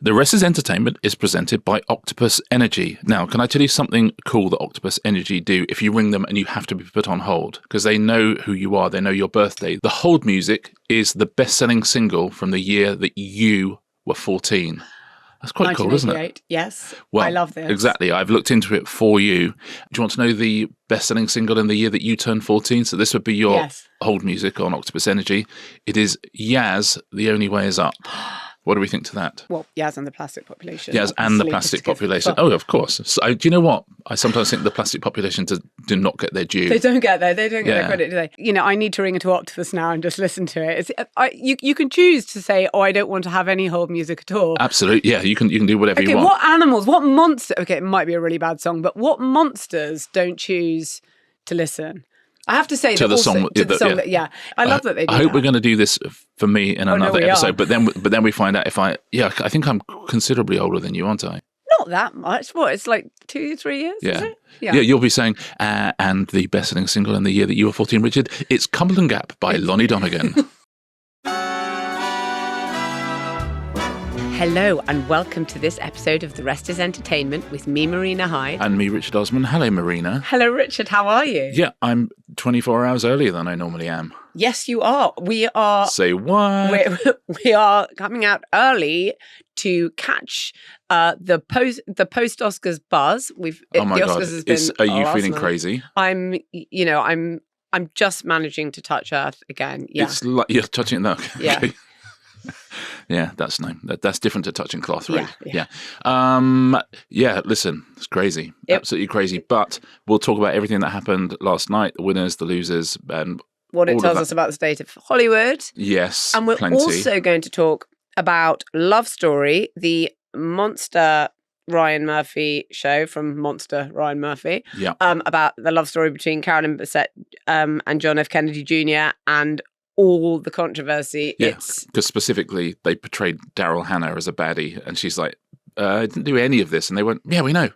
The Rest is Entertainment is presented by Octopus Energy. Now, can I tell you something cool that Octopus Energy do if you ring them and you have to be put on hold? Because they know who you are, they know your birthday. The hold music is the best-selling single from the year that you were 14. That's quite cool, isn't it? Yes. Well, I love this. Exactly. I've looked into it for you. Do you want to know the best-selling single in the year that you turned 14? So this would be your hold music on Octopus Energy. It is Yaz, The Only Way Is Up. What do we think to that? Well, Yaz and the plastic population. Yaz and the plastic population. Oh, of course. So, do you know what? I sometimes think the plastic population do not get their due. They don't get their credit, do they? You know, I need to ring into Octopus now and just listen to it. You can choose to say, I don't want to have any hold music at all. Absolutely. Yeah, you can do whatever you want. What animals, what monster? Okay, it might be a really bad song, but what monsters don't choose to listen? I have to say to the song. I love that they do I hope that. we're going to do this for me in another episode. But then we find out I think I'm considerably older than you, aren't I? Not that much. What? It's like 2-3 years. Yeah. Is it? Yeah. You'll be saying, and the best-selling single in the year that you were 14, Richard, it's Cumberland Gap by Lonnie Donegan. Hello and welcome to this episode of The Rest is Entertainment with me, Marina Hyde. And me, Richard Osman. Hello, Marina. Hello, Richard. How are you? Yeah, I'm 24 hours earlier than I normally am. Yes, you are. We are... Say what? We are coming out early to catch the post-Oscars buzz. Oh my God. Oscars has Are you feeling crazy? I'm just managing to touch Earth again. Yeah. It's like you're touching it now. Yeah. Okay. Yeah, that's different to touching cloth, right? Yeah. Listen, it's crazy. Yep. Absolutely crazy. But we'll talk about everything that happened last night, the winners, the losers, and what it tells us about the state of Hollywood. Yes, and we're also going to talk about Love Story, the Monster Ryan Murphy show from Monster Ryan Murphy. Yeah. About the love story between Carolyn, Bessette, and John F. Kennedy Jr. and all the controversy. Yeah, because specifically they portrayed Daryl Hannah as a baddie, and she's like, I didn't do any of this, and they went, yeah, we know.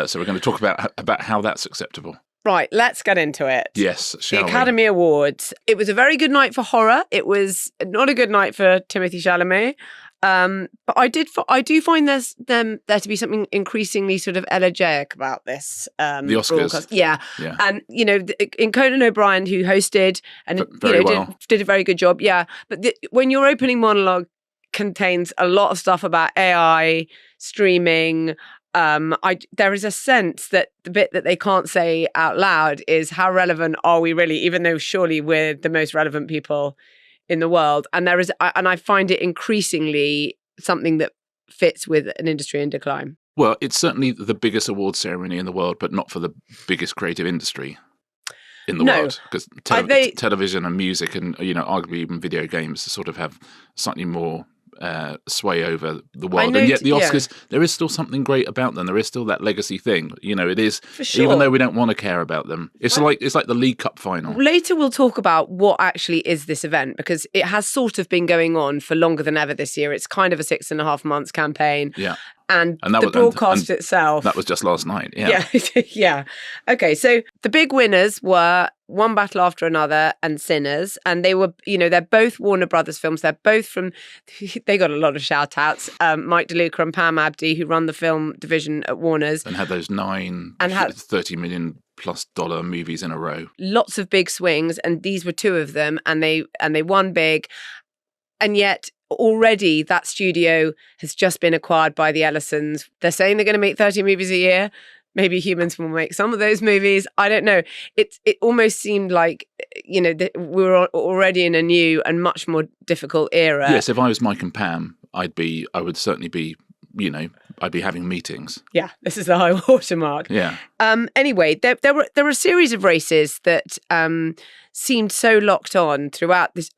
So we're going to talk about how that's acceptable. Right, let's get into it. Yes, shall we? The Academy Awards. It was a very good night for horror. It was not a good night for Timothée Chalamet. But I do find there to be something increasingly sort of elegiac about this. The Oscars. Broadcast. Yeah. And, in Conan O'Brien, who hosted and did a very good job. Yeah. But when your opening monologue contains a lot of stuff about AI, streaming, there is a sense that the bit that they can't say out loud is how relevant are we really, even though surely we're the most relevant people in the world. And I find it increasingly something that fits with an industry in decline. Well, it's certainly the biggest award ceremony in the world, but not for the biggest creative industry in the world. Because television and music and, arguably even video games sort of have slightly more sway over the world. And yet the Oscars, there is still something great about them. There is still that legacy thing. It is, for sure. Even though we don't want to care about them. It's like the League Cup final. Later we'll talk about what actually is this event, because it has sort of been going on for longer than ever this year. It's kind of a 6.5 months campaign. Yeah. And the broadcast itself. That was just last night. Yeah. Yeah. Okay, so the big winners were One Battle After Another and Sinners. And they were, they're both Warner Brothers films. They're both they got a lot of shout outs. Mike DeLuca and Pam Abdi, who run the film division at Warner's. And had those $30 million plus movies in a row. Lots of big swings. And these were two of them. And they won big. And yet already that studio has just been acquired by the Ellisons. They're saying they're going to make 30 movies a year. Maybe Humans will make some of those movies. I don't know. It almost seemed like, we were already in a new and much more difficult era. Yes, if I was Mike and Pam, I'd certainly be, I'd be having meetings. Yeah, this is the high watermark. Yeah. Anyway, there were a series of races that seemed so locked on throughout this.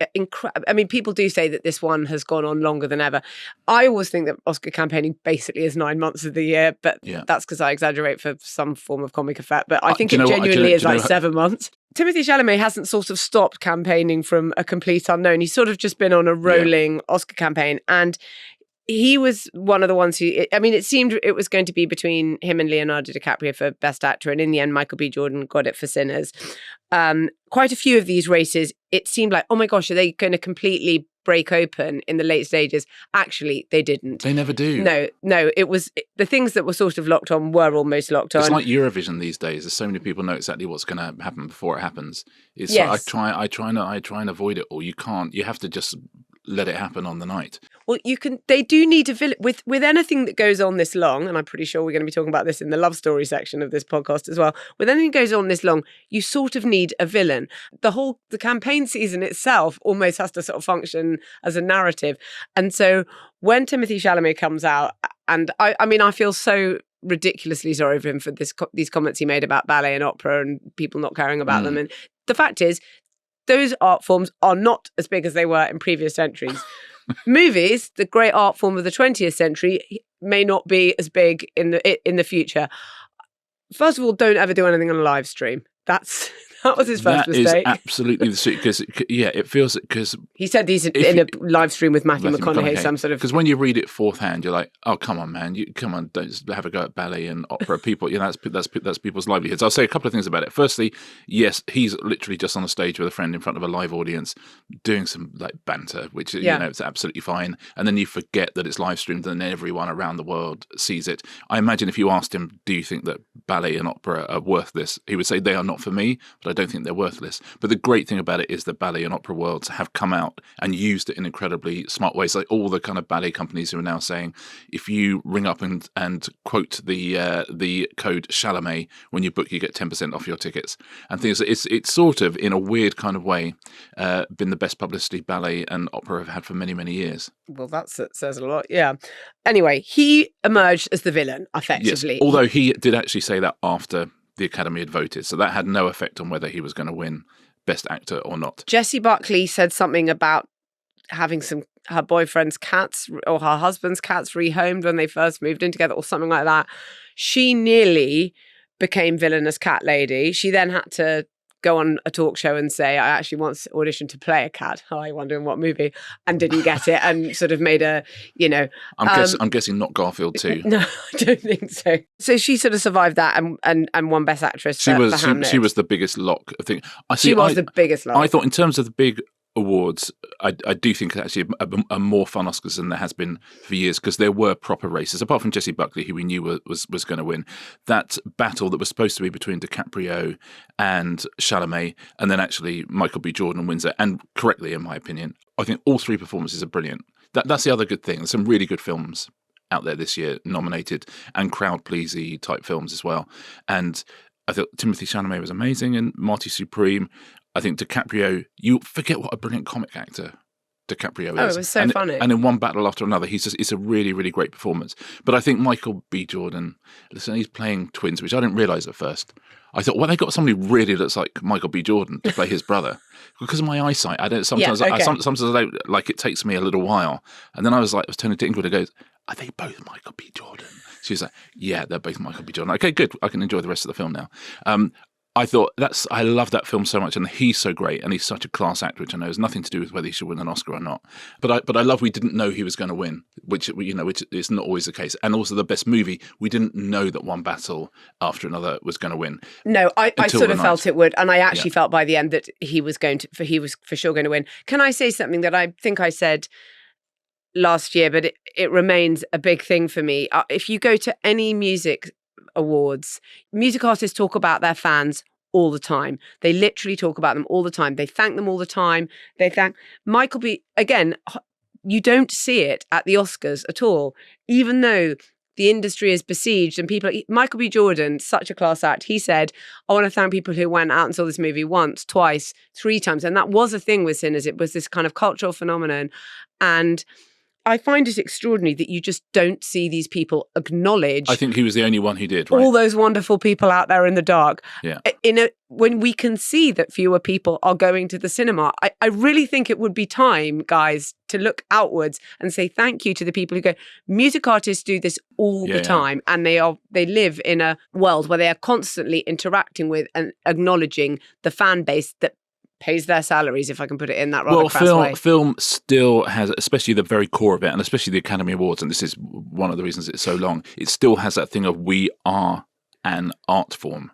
People do say that this one has gone on longer than ever. I always think that Oscar campaigning basically is 9 months of the year, but that's because I exaggerate for some form of comic effect. But I think it genuinely is like 7 months. Timothée Chalamet hasn't sort of stopped campaigning from a complete unknown. He's sort of just been on a rolling Oscar campaign, and he was one of the ones who, it seemed it was going to be between him and Leonardo DiCaprio for Best Actor. And in the end, Michael B. Jordan got it for Sinners. Quite a few of these races, it seemed like, oh my gosh, are they going to completely break open in the late stages. Actually, they didn't. They never do. No, it was the things that were sort of locked on were almost locked on. It's like Eurovision these days. There's so many people know exactly what's going to happen before it happens. It's yes. I try and avoid it all. You can't. You have to just let it happen on the night. Well, they do need a villain with anything that goes on this long, and I'm pretty sure we're going to be talking about this in the love story section of this podcast as well. With anything that goes on this long, you sort of need a villain. The campaign season itself almost has to sort of function as a narrative. And so when Timothée Chalamet comes out, and I mean, I feel so ridiculously sorry for him for these comments he made about ballet and opera and people not caring about them. And the fact is, those art forms are not as big as they were in previous centuries. Movies, the great art form of the 20th century, may not be as big in the future. First of all, don't ever do anything on a live stream. That was his first mistake. That is absolutely the suit because it feels because he said these in a live stream with Matthew McConaughey. Some sort of because when you read it fourth hand, you're like, oh come on, man, don't just have a go at ballet and opera. People, that's people's livelihoods. I'll say a couple of things about it. Firstly, yes, he's literally just on a stage with a friend in front of a live audience doing some like banter, which it's absolutely fine. And then you forget that it's live streamed and everyone around the world sees it. I imagine if you asked him, do you think that ballet and opera are worth this? He would say they are not for me, but I don't think they're worthless. But the great thing about it is the ballet and opera worlds have come out and used it in incredibly smart ways. Like all the kind of ballet companies who are now saying, if you ring up and quote the code Chalamet when you book, you get 10% off your tickets and things. It's sort of in a weird kind of way been the best publicity ballet and opera have had for many, many years. Well, that says a lot. Yeah. Anyway, he emerged as the villain effectively. Yes, although he did actually say that after the Academy had voted, so that had no effect on whether he was going to win Best Actor or not. Jessie Buckley said something about having her boyfriend's cats or her husband's cats rehomed when they first moved in together or something like that. She nearly became villainous cat lady. She then had to go on a talk show and say, I actually once auditioned to play a cat. Oh, I wonder in what movie, and didn't get it, and sort of made I'm guessing not Garfield too. No, I don't think so. So she sort of survived that and won Best Actress. She was the biggest lock. I think she was the biggest lock. I thought in terms of the big awards, I do think it's actually a more fun Oscars than there has been for years because there were proper races, apart from Jessie Buckley, who we knew was going to win. That battle that was supposed to be between DiCaprio and Chalamet, and then actually Michael B. Jordan wins it, and correctly in my opinion. I think all three performances are brilliant. That's the other good thing. There's some really good films out there this year nominated, and crowd-pleasy type films as well. And I thought Timothée Chalamet was amazing, and Marty Supreme. I think DiCaprio, you forget what a brilliant comic actor DiCaprio is. Oh, it was so funny. And in one battle after another, it's a really, really great performance. But I think Michael B. Jordan, listen, he's playing twins, which I didn't realise at first. I thought, well, they got somebody really looks like Michael B. Jordan to play his brother. Because of my eyesight, I don't. Sometimes, sometimes I don't. Like it takes me a little while. And then I was turning to Ingrid and goes, "Are they both Michael B. Jordan?" She's like, "Yeah, they're both Michael B. Jordan." Okay, good. I can enjoy the rest of the film now. I love that film so much, and he's so great, and he's such a class actor, which I know has nothing to do with whether he should win an Oscar or not. But I love we didn't know he was going to win, which is not always the case. And also the best movie, we didn't know that one battle after another was going to win. No, I sort of felt it would, and I actually felt by the end that he was for sure going to win. Can I say something that I think I said last year, but it remains a big thing for me? If you go to any music awards, music artists talk about their fans all the time. They literally talk about them all the time. They thank them all the time. They thank Michael B. Again, you don't see it at the Oscars at all, even though the industry is besieged and people. Michael B. Jordan, such a class act. He said, "I want to thank people who went out and saw this movie once, twice, 3 times," and that was a thing with Sinners. It was this kind of cultural phenomenon, and I find it extraordinary that you just don't see these people acknowledge. I think he was the only one who did, right? All those wonderful people out there in the dark. Yeah. When we can see that fewer people are going to the cinema, I really think it would be time, guys, to look outwards and say thank you to the people who go. Music artists do this all the time, and they live in a world where they are constantly interacting with and acknowledging the fan base that pays their salaries, if I can put it in that rather crass way. Film still has, especially the very core of it, and especially the Academy Awards, and this is one of the reasons it's so long, it still has that thing of we are an art form.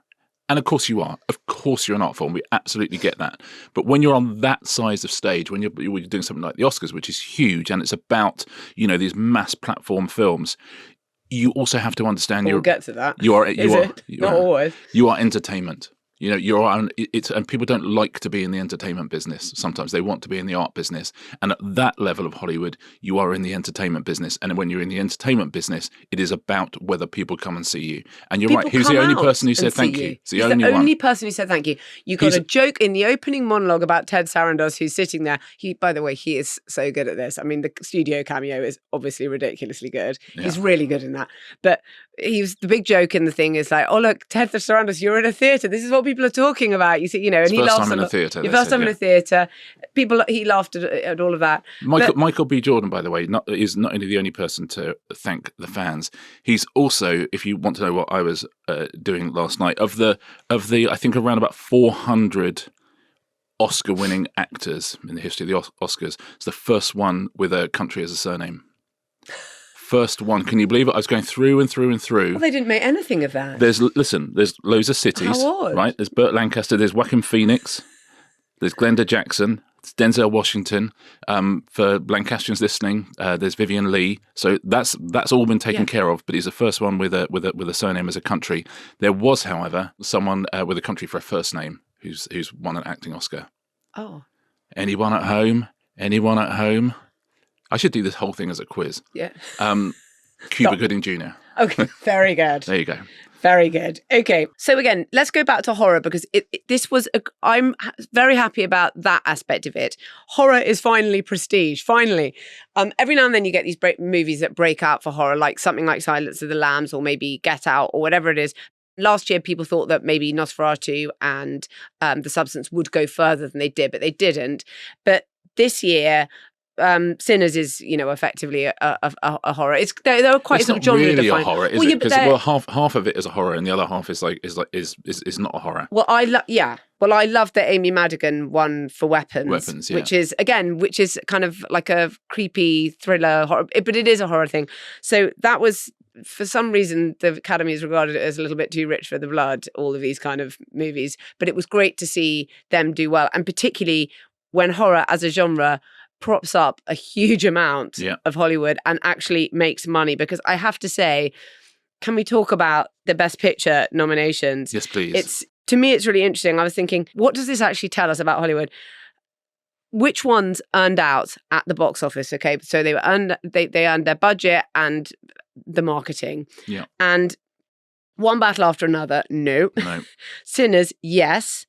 And of course you are. Of course you're an art form. We absolutely get that. But when you're on that size of stage, when you're doing something like the Oscars, which is huge, and it's about, these mass platform films, you also have to understand we'll get to that. Not always. You are entertainment. And people don't like to be in the entertainment business. Sometimes they want to be in the art business. And at that level of Hollywood, you are in the entertainment business. And when you're in the entertainment business, it is about whether people come and see you. And you're right. He's the only person who said thank you. He's the only person who said thank you. You got a joke in the opening monologue about Ted Sarandos, who's sitting there. By the way, he is so good at this. I mean, the studio cameo is obviously ridiculously good. Yeah. He's really good in that. But the big joke in the thing is like, oh, look, Ted Sarandos, you're in a theatre. This is what people are talking about. You see, and he laughs. First time in a theatre. Your first time in a theatre. He laughed at all of that. Michael B. Jordan, by the way, is not only the only person to thank the fans. He's also, if you want to know what I was doing last night, of the I think around about 400 Oscar-winning actors in the history of the Oscars, it's the first one with a country as a surname. First one. Can you believe it? I was going through and through and through. Well, they didn't make anything of that. There's loads of cities, right? There's Burt Lancaster, there's Joaquin Phoenix, there's Glenda Jackson, there's Denzel Washington. For Lancastrians listening, there's Vivian Leigh. So that's all been taken care of. But he's the first one with a surname as a country. There was, however, someone with a country for a first name who's won an acting Oscar. Oh. Anyone at home? Anyone at home? I should do this whole thing as a quiz. Yeah. Cuba Gooding Jr. Okay, very good. There you go. Very good. Okay, so again, let's go back to horror because I'm very happy about that aspect of it. Horror is finally prestige. Finally, every now and then you get these movies that break out for horror, like something like Silence of the Lambs or maybe Get Out or whatever it is. Last year, people thought that maybe Nosferatu and The Substance would go further than they did, but they didn't. But this year, Sinners is, effectively a horror. There are quite some genre defined. It's not really a horror, is it? Because half of it is a horror, and the other half is not a horror. Well, I love the Amy Madigan one for Weapons, yeah. which is kind of like a creepy thriller horror, but it is a horror thing. So that was, for some reason, the Academy is regarded as a little bit too rich for the blood, all of these kind of movies. But it was great to see them do well, and particularly when horror as a genre props up a huge amount of Hollywood and actually makes money. Because I have to say, can we talk about the Best Picture nominations? Yes, please. To me, it's really interesting. I was thinking, what does this actually tell us about Hollywood? Which ones earned out at the box office? Okay, so they earned their budget and the marketing. Yeah. And One Battle After Another, no. Sinners, yes.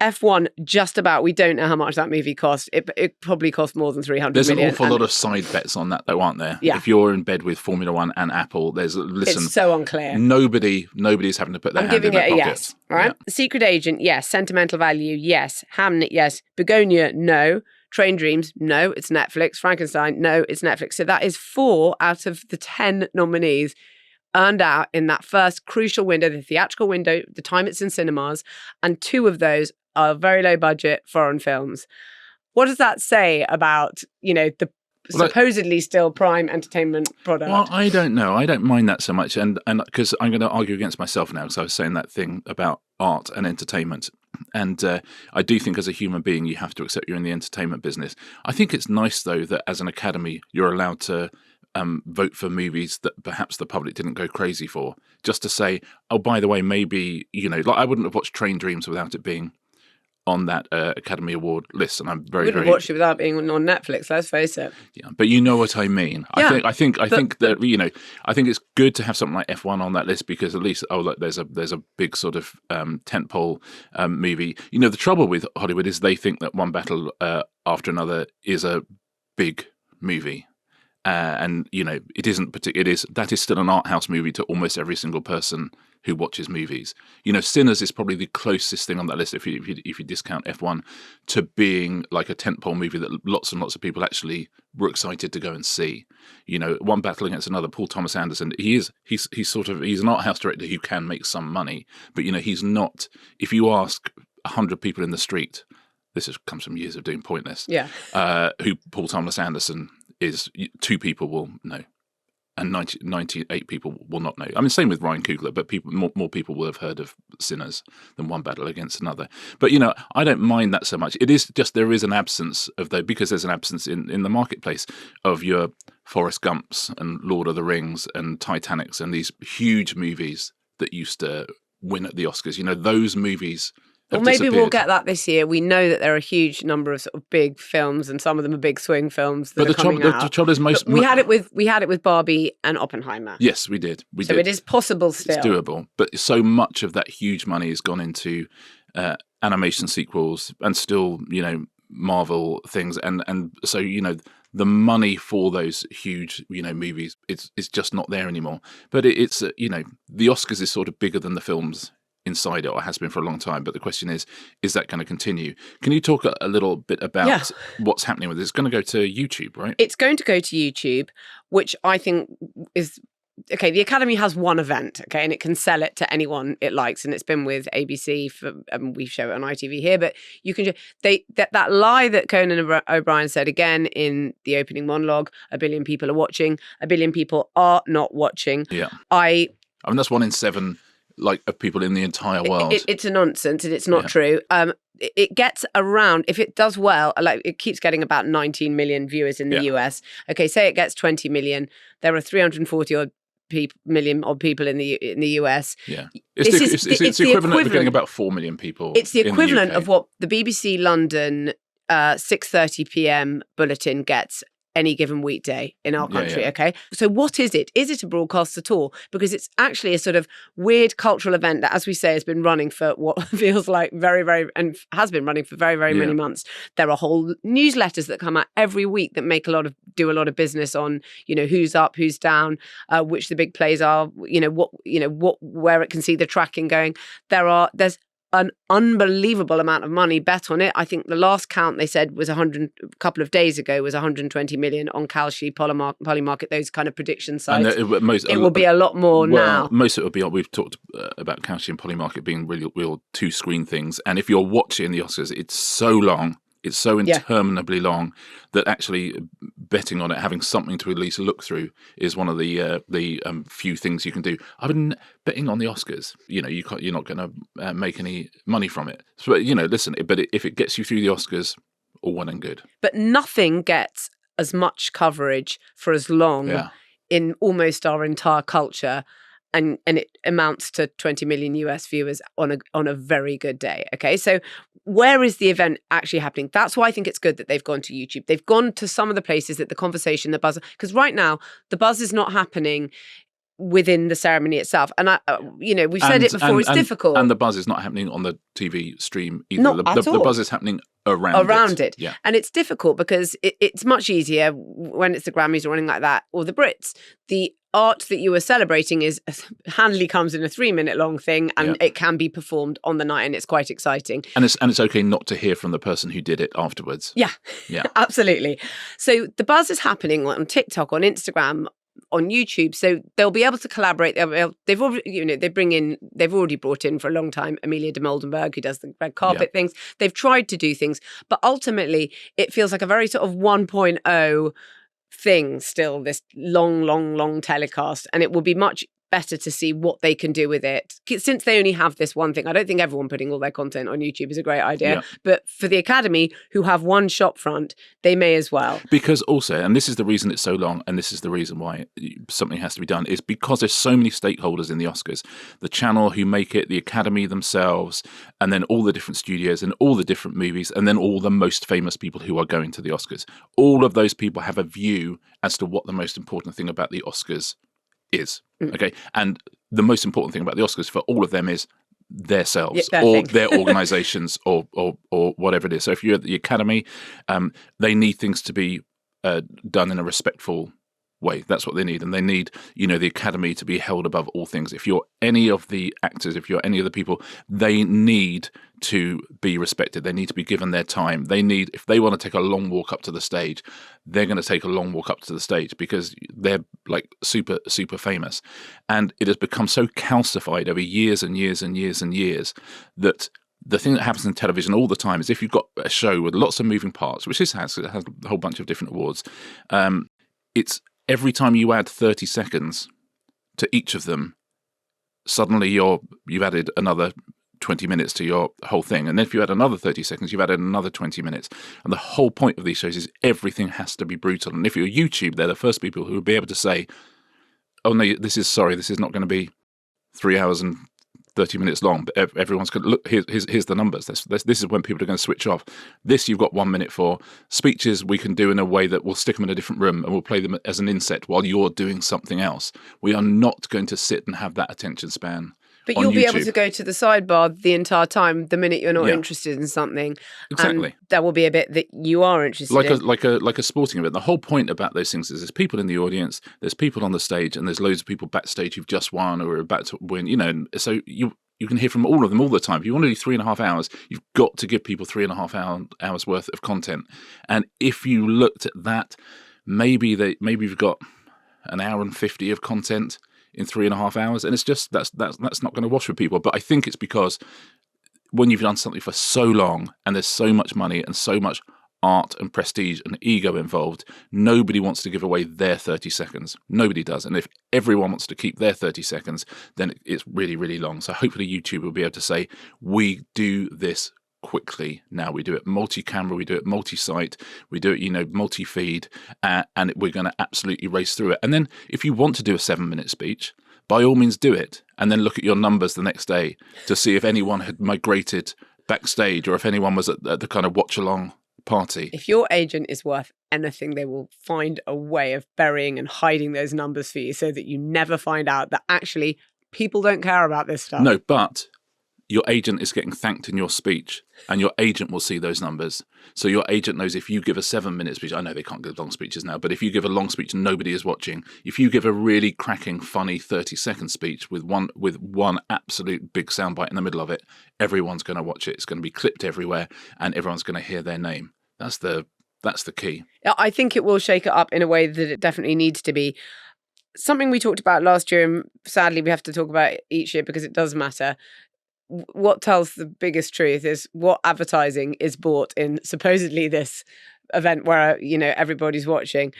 F1, just about. We don't know how much that movie cost. It probably cost more than 300 million. There's an awful lot of side bets on that, though, aren't there? Yeah. If you're in bed with Formula One and Apple, it's so unclear. Nobody's having to put their hand in their pocket. I'm giving it a yes. All right. Yeah. Secret Agent, yes. Sentimental Value, yes. Hamnet, yes. Begonia, no. Train Dreams, no. It's Netflix. Frankenstein, no. It's Netflix. So that is 4 out of the 10 nominees earned out in that first crucial window, the theatrical window, the time it's in cinemas, and 2 of those are very low budget foreign films. What does that say about, the supposedly still prime entertainment product? Well, I don't know. I don't mind that so much. And because I'm going to argue against myself now, because I was saying that thing about art and entertainment. And I do think as a human being, you have to accept you're in the entertainment business. I think it's nice, though, that as an academy, you're allowed to vote for movies that perhaps the public didn't go crazy for. Just to say, oh, by the way, maybe, like I wouldn't have watched Train Dreams without it being on that Academy Award list, and I'm very, wouldn't watch it without being on Netflix. Let's face it. Yeah, but you know what I mean. Yeah, I think that I think it's good to have something like F1 on that list because at least look, there's a big sort of tentpole movie. The trouble with Hollywood is they think that One Battle After Another is a big movie. And it isn't particular. That is still an art house movie to almost every single person who watches movies. Sinners is probably the closest thing on that list if you discount F1 to being like a tentpole movie that lots and lots of people actually were excited to go and see. One Battle Against Another. Paul Thomas Anderson. He's an art house director who can make some money, but he's not. If you ask 100 people in the street, comes from years of doing Pointless. Yeah. Who Paul Thomas Anderson is, 2 people will know. and 98 people will not know. I mean, same with Ryan Coogler, but more people will have heard of Sinners than One Battle Against Another. But, I don't mind that so much. It is just there is an absence of because there's an absence in the marketplace of your Forrest Gumps and Lord of the Rings and Titanics and these huge movies that used to win at the Oscars. Those movies have maybe we'll get that this year. We know that there are a huge number of sort of big films, and some of them are big swing films that are coming out. The trouble is most... we had it with Barbie and Oppenheimer. Yes, we did. So it is possible still. It's doable. But so much of that huge money has gone into animation sequels and still, Marvel things. And so, the money for those huge, movies, it's just not there anymore. But it's, the Oscars is sort of bigger than the films inside it, or has been for a long time. But the question is that going to continue? Can you talk a little bit about what's happening with it? It's going to go to YouTube, right? It's going to go to YouTube, which I think is... Okay, the Academy has one event, and it can sell it to anyone it likes, and it's been with ABC we show it on ITV here, but you can that lie that Conan O'Brien said again in the opening monologue, 1 billion people are watching, 1 billion people are not watching. Yeah. I mean, that's 1 in 7 of people in the entire world. It's a nonsense, and it's not true. It gets around, if it does well, it keeps getting about 19 million viewers in the US. Okay, say it gets 20 million. There are 340 million odd people in the US. Yeah, it's the equivalent of getting about 4 million people. It's the equivalent of what the BBC London 6:30 p.m. bulletin gets any given weekday in our country, okay? So what is it? Is it a broadcast at all? Because it's actually a sort of weird cultural event that, as we say, has been running for what feels like very, very, and has been running for very, very many months. There are whole newsletters that come out every week that do a lot of business on, who's up, who's down, which the big plays are, where it can see the tracking going. There's an unbelievable amount of money bet on it. I think the last count they said was a couple of days ago was 120 million on Casualty, Polymarket, those kind of prediction sites. It will be a lot more now. Most of it will be. We've talked about Casualty and Polymarket being real 2-screen things, and if you're watching the Oscars, it's so long. It's so interminably long that actually betting on it, having something to at least look through, is one of the few things you can do. I've been betting on the Oscars. You're not going to make any money from it. So, listen. But if it gets you through the Oscars, all well and good. But nothing gets as much coverage for as long in almost our entire culture. And it amounts to 20 million US viewers on a very good day. Okay, so where is the event actually happening? That's why I think it's good that they've gone to YouTube. They've gone to some of the places that the conversation, the buzz, because right now the buzz is not happening within the ceremony itself. And we've said it before, it's difficult. And the buzz is not happening on the TV stream either. Not at all. The buzz is happening around it. Yeah. And it's difficult because it's much easier when it's the Grammys or anything like that, or the Brits. The art that you are celebrating handily comes in a 3-minute long thing, and it can be performed on the night, and it's quite exciting. And it's okay not to hear from the person who did it afterwards. Yeah, absolutely. So the buzz is happening on TikTok, on Instagram, on YouTube, so they'll be able to collaborate. They've already brought in for a long time Amelia de Moldenberg, who does the red carpet things. They've tried to do things, but ultimately it feels like a very sort of 1.0 thing still, this long telecast, and it will be much better to see what they can do with it. Since they only have this one thing, I don't think everyone putting all their content on YouTube is a great idea, but for the Academy, who have one shop front, they may as well. Because also, and this is the reason it's so long, and this is the reason why something has to be done, is because there's so many stakeholders in the Oscars. The channel who make it, the Academy themselves, and then all the different studios and all the different movies, and then all the most famous people who are going to the Oscars. All of those people have a view as to what the most important thing about the Oscars is. Okay, and the most important thing about the Oscars for all of them is themselves or their organizations or whatever it is. So if you're at the Academy, they need things to be done in a respectful way. That's what they need. And they need, the Academy to be held above all things. If you're any of the actors, if you're any of the people, they need to be respected. They need to be given their time. If they want to take a long walk up to the stage, they're going to take a long walk up to the stage because they're like super, super famous. And it has become so calcified over years and years and years and years that the thing that happens in television all the time is if you've got a show with lots of moving parts, which it has a whole bunch of different awards, it's every time you add 30 seconds to each of them, suddenly you've added another 20 minutes to your whole thing. And then if you add another 30 seconds, you've added another 20 minutes. And the whole point of these shows is everything has to be brutal. And if you're YouTube, they're the first people who will be able to say, oh, no, this is not going to be 3 hours and 30 minutes long, but everyone's going to look, here's the numbers. This is when people are going to switch off. This you've got 1 minute for. Speeches we can do in a way that we'll stick them in a different room and we'll play them as an inset while you're doing something else. We are not going to sit and have that attention span. But you'll be able to go to the sidebar the entire time the minute you're not interested in something. Exactly. And there will be a bit that you are interested in. Like a sporting event. The whole point about those things is there's people in the audience, there's people on the stage, and there's loads of people backstage who've just won or are about to win. So you can hear from all of them all the time. If you want to do 3.5 hours, you've got to give people 3.5 hours worth of content. And if you looked at that, maybe you've got an hour and 50 of content in 3.5 hours, and it's just that's not going to wash with people. But I think it's because when you've done something for so long and there's so much money and so much art and prestige and ego involved, nobody wants to give away their 30 seconds. Nobody does. And if everyone wants to keep their 30 seconds, then it's really, really long. So hopefully YouTube will be able to say, we do this quickly now. We do it multi-camera, we do it multi-site, we do it, multi-feed, and we're going to absolutely race through it. And then if you want to do a 7-minute speech, by all means do it, and then look at your numbers the next day to see if anyone had migrated backstage or if anyone was at the kind of watch-along party. If your agent is worth anything, they will find a way of burying and hiding those numbers for you so that you never find out that actually people don't care about this stuff. No, but your agent is getting thanked in your speech, and your agent will see those numbers. So your agent knows if you give a 7-minute speech, I know they can't give long speeches now, but if you give a long speech nobody is watching, if you give a really cracking, funny 30-second speech with one absolute big soundbite in the middle of it, everyone's going to watch it. It's going to be clipped everywhere, and everyone's going to hear their name. That's the key. I think it will shake it up in a way that it definitely needs to be. Something we talked about last year, and sadly we have to talk about it each year because it does matter. What tells the biggest truth is what advertising is bought in supposedly this event where, everybody's watching.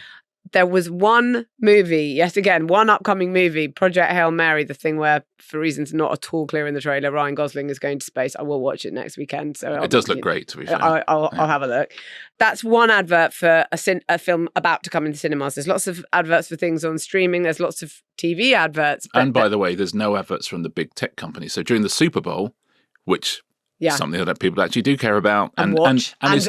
There was one movie, yet again, one upcoming movie, Project Hail Mary, the thing where, for reasons not at all clear in the trailer, Ryan Gosling is going to space. I will watch it next weekend. So it does look great, to be fair. I'll have a look. That's one advert for a film about to come into cinemas. There's lots of adverts for things on streaming. There's lots of TV adverts. And by the way, there's no adverts from the big tech companies. So during the Super Bowl, which something that people actually do care about and watch, a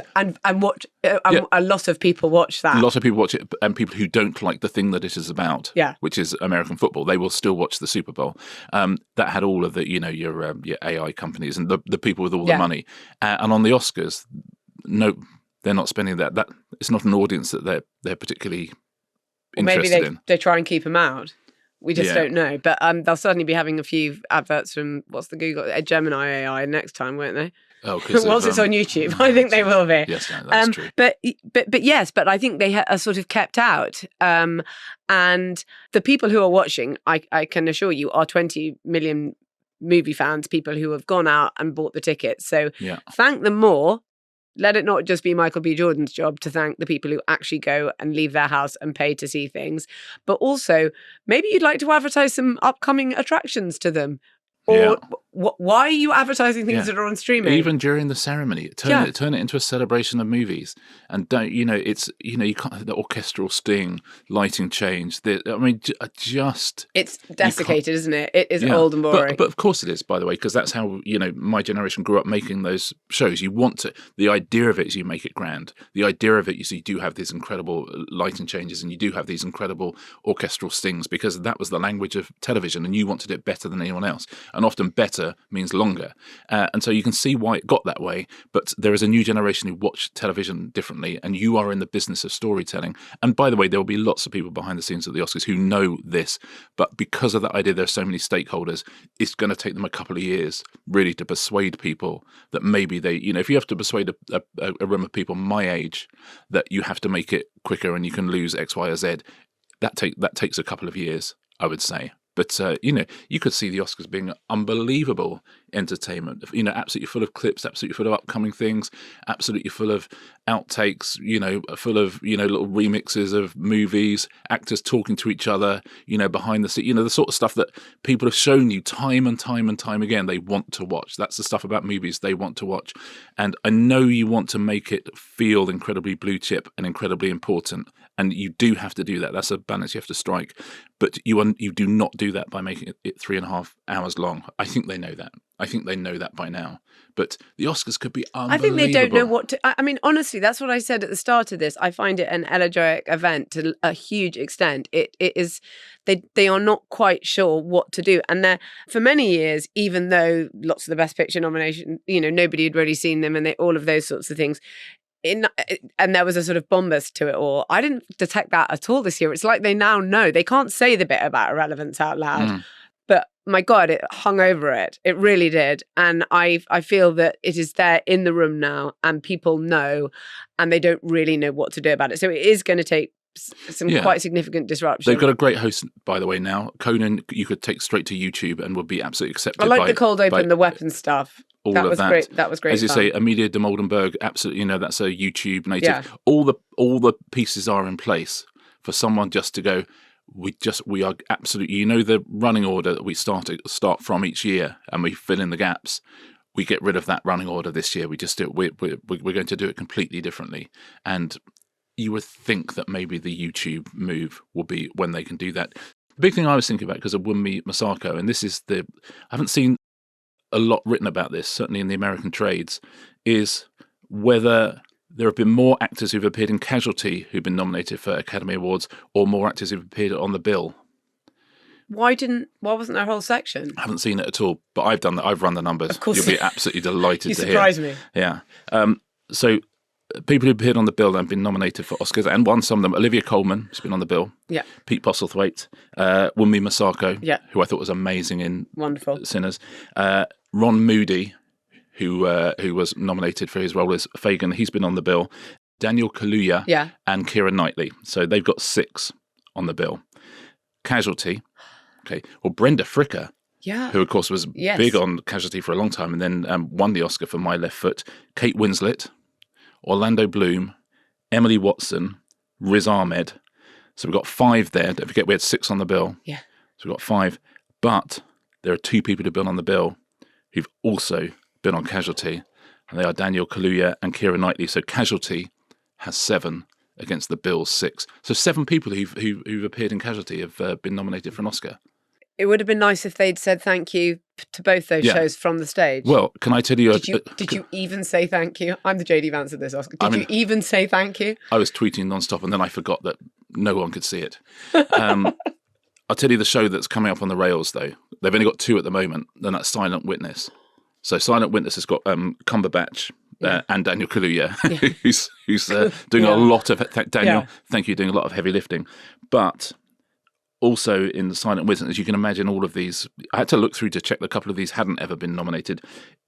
lot of people watch that. A lot of people watch it, and people who don't like the thing that it is about, which is American football, they will still watch the Super Bowl. That had all of the, your AI companies and the people with all the money. And on the Oscars, no, they're not spending that. That it's not an audience that they're particularly interested in. Maybe they try and keep them out. We just don't know. But they'll certainly be having a few adverts from, what's the Google, Gemini AI next time, won't they? Oh, because once it's on YouTube, I think they will be. Yes, no, that's true. But yes, but I think they are sort of kept out. And the people who are watching, I can assure you, are 20 million movie fans, people who have gone out and bought the tickets. So thank them more. Let it not just be Michael B. Jordan's job to thank the people who actually go and leave their house and pay to see things. But also, maybe you'd like to advertise some upcoming attractions to them. Or why are you advertising things that are on streaming? Even during the ceremony, turn it into a celebration of movies, and don't it's you can't have the orchestral sting, lighting change. It's desiccated, isn't it? It is old and boring. But of course it is, by the way, because that's how my generation grew up making those shows. You want to. The idea of it is you make it grand. The idea of it is you do have these incredible lighting changes, and you do have these incredible orchestral stings, because that was the language of television, and you wanted it better than anyone else. And often better means longer. And so you can see why it got that way. But there is a new generation who watch television differently, and you are in the business of storytelling. And by the way, there will be lots of people behind the scenes at the Oscars who know this. But because of that idea, there are so many stakeholders, it's going to take them a couple of years really to persuade people that maybe they, if you have to persuade a room of people my age that you have to make it quicker and you can lose X, Y, or Z, that takes a couple of years, I would say. But, you could see the Oscars being unbelievable entertainment, absolutely full of clips, absolutely full of upcoming things, absolutely full of outtakes, full of, little remixes of movies, actors talking to each other, behind the scenes, the sort of stuff that people have shown you time and time and time again they want to watch. That's the stuff about movies they want to watch. And I know you want to make it feel incredibly blue chip and incredibly important. And you do have to do that. That's a balance you have to strike. But you do not do that by making it 3.5 hours long. I think they know that. I think they know that by now. But the Oscars could be unbelievable. I think they don't know what to... I mean, honestly, that's what I said at the start of this. I find it an elegiac event to a huge extent. It is... They are not quite sure what to do. And for many years, even though lots of the Best Picture nomination, nobody had really seen them and all of those sorts of things... and there was a sort of bombast to it all. I didn't detect that at all this year. It's like they now know. They can't say the bit about irrelevance out loud. But my God, it hung over it. It really did. And I feel that it is there in the room now and people know and they don't really know what to do about it. So it is going to take some quite significant disruption. They've got a great host, by the way, now. Conan, you could take straight to YouTube and would be absolutely accepted. I like the cold open, the weapon stuff. That was great. That was great. As you say, Amelia de Moldenberg, absolutely, that's a YouTube native. Yeah. All the pieces are in place for someone just to go, we are absolutely, the running order that we start from each year and we fill in the gaps. We get rid of that running order this year. We just do it. We're going to do it completely differently. And you would think that maybe the YouTube move will be when they can do that. The big thing I was thinking about, because of Wunmi Masako, and this is I haven't seen a lot written about this, certainly in the American trades, is whether there have been more actors who've appeared in Casualty who've been nominated for Academy Awards or more actors who've appeared on the bill. Why wasn't there a whole section? I haven't seen it at all, but I've done that. I've run the numbers. Of course. You'll be absolutely delighted to hear. You surprise me. Yeah. So people who appeared on the bill have been nominated for Oscars and won some of them. Olivia Colman has been on the bill. Yeah. Pete Postlethwaite, Wunmi Masako, who I thought was amazing in Wonderful. Sinners. Ron Moody, who was nominated for his role as Fagin, he's been on the bill. Daniel Kaluuya and Keira Knightley. So they've got 6 on the bill. Casualty. Okay. Well, Brenda Fricker, who of course was big on Casualty for a long time and then won the Oscar for My Left Foot. Kate Winslet, Orlando Bloom, Emily Watson, Riz Ahmed. So we've got 5 there. Don't forget we had 6 on the bill. Yeah. So we've got 5. But there are 2 people who've been on the bill who've also been on Casualty. And they are Daniel Kaluuya and Keira Knightley. So Casualty has 7 against the bill's 6. So 7 people who've appeared in Casualty have been nominated for an Oscar. It would have been nice if they'd said thank you to both those shows from the stage. Well, can I tell you... Did you even say thank you? I'm the JD Vance of this Oscar. Did you even say thank you? I was tweeting nonstop and then I forgot that no one could see it. I'll tell you the show that's coming up on the rails, though. They've only got 2 at the moment, and that's Silent Witness. So Silent Witness has got Cumberbatch and Daniel Kaluuya, who's doing a lot of... Daniel, thank you, doing a lot of heavy lifting. But... also in the Silent Witness, as you can imagine, all of these, I had to look through to check that a couple of these hadn't ever been nominated.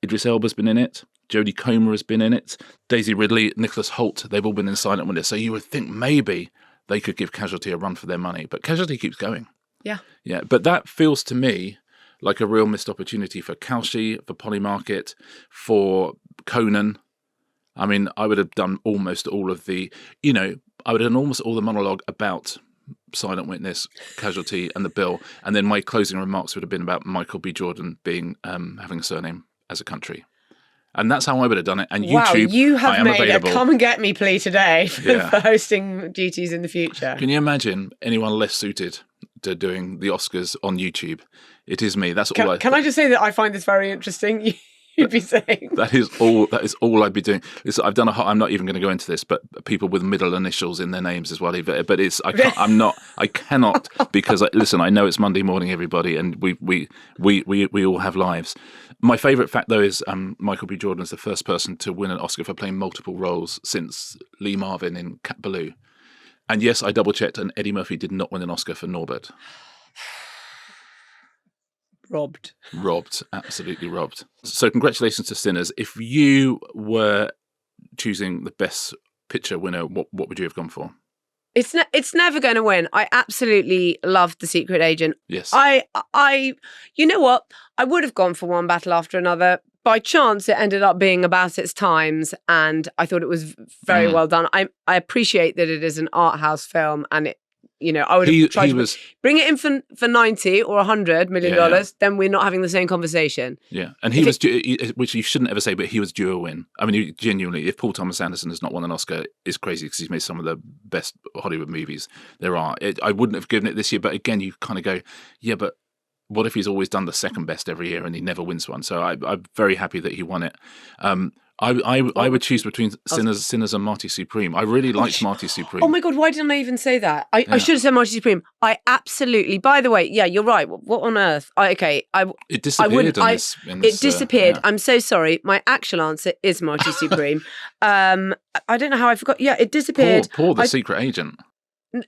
Idris Elba's been in it. Jodie Comer has been in it. Daisy Ridley, Nicholas Hoult, they've all been in Silent Witness. So you would think maybe they could give Casualty a run for their money. But Casualty keeps going. Yeah. Yeah. But that feels to me like a real missed opportunity for Kalshi, for Polymarket, for Conan. I mean, I would have done almost all of the, I would have done almost all the monologue about Silent Witness, Casualty, and the bill, and then my closing remarks would have been about Michael B. Jordan being having a surname as a country, and that's how I would have done it. And YouTube, you have made available. A come and get me plea today for hosting duties in the future. Can you imagine anyone less suited to doing the Oscars on YouTube? It is me. That's all. Can I just say that I find this very interesting? You'd be saying that is all I'd be doing. I've done I'm not even going to go into this, but people with middle initials in their names as well. But I cannot because listen, I know it's Monday morning, everybody, and we all have lives. My favourite fact though is Michael B. Jordan is the first person to win an Oscar for playing multiple roles since Lee Marvin in Cat Ballou. And yes, I double checked, and Eddie Murphy did not win an Oscar for Norbert. Robbed, absolutely robbed. So congratulations to Sinners. If you were choosing the best picture winner, what would you have gone for? It's never going to win. I absolutely loved The Secret Agent. Yes. You know what? I would have gone for One Battle After Another. By chance, it ended up being about its times, and I thought it was very well done. I appreciate that it is an art house film, and it, I would have tried to bring it in for $90 or $100 million. Then we're not having the same conversation. Yeah, and he was due, which you shouldn't ever say, but he was due a win. I mean, genuinely, if Paul Thomas Anderson has not won an Oscar, it's crazy because he's made some of the best Hollywood movies there are. I wouldn't have given it this year, but again, you kind of go, yeah, but what if he's always done the second best every year and he never wins one? So I'm very happy that he won it. I would choose between Sinners and Marty Supreme. I really liked Marty Supreme. Oh my God, why didn't I even say that? I should have said Marty Supreme. I absolutely, by the way, yeah, you're right. What on earth? It disappeared It disappeared. I'm so sorry. My actual answer is Marty Supreme. I don't know how I forgot. Yeah, it disappeared. Poor The Secret Agent.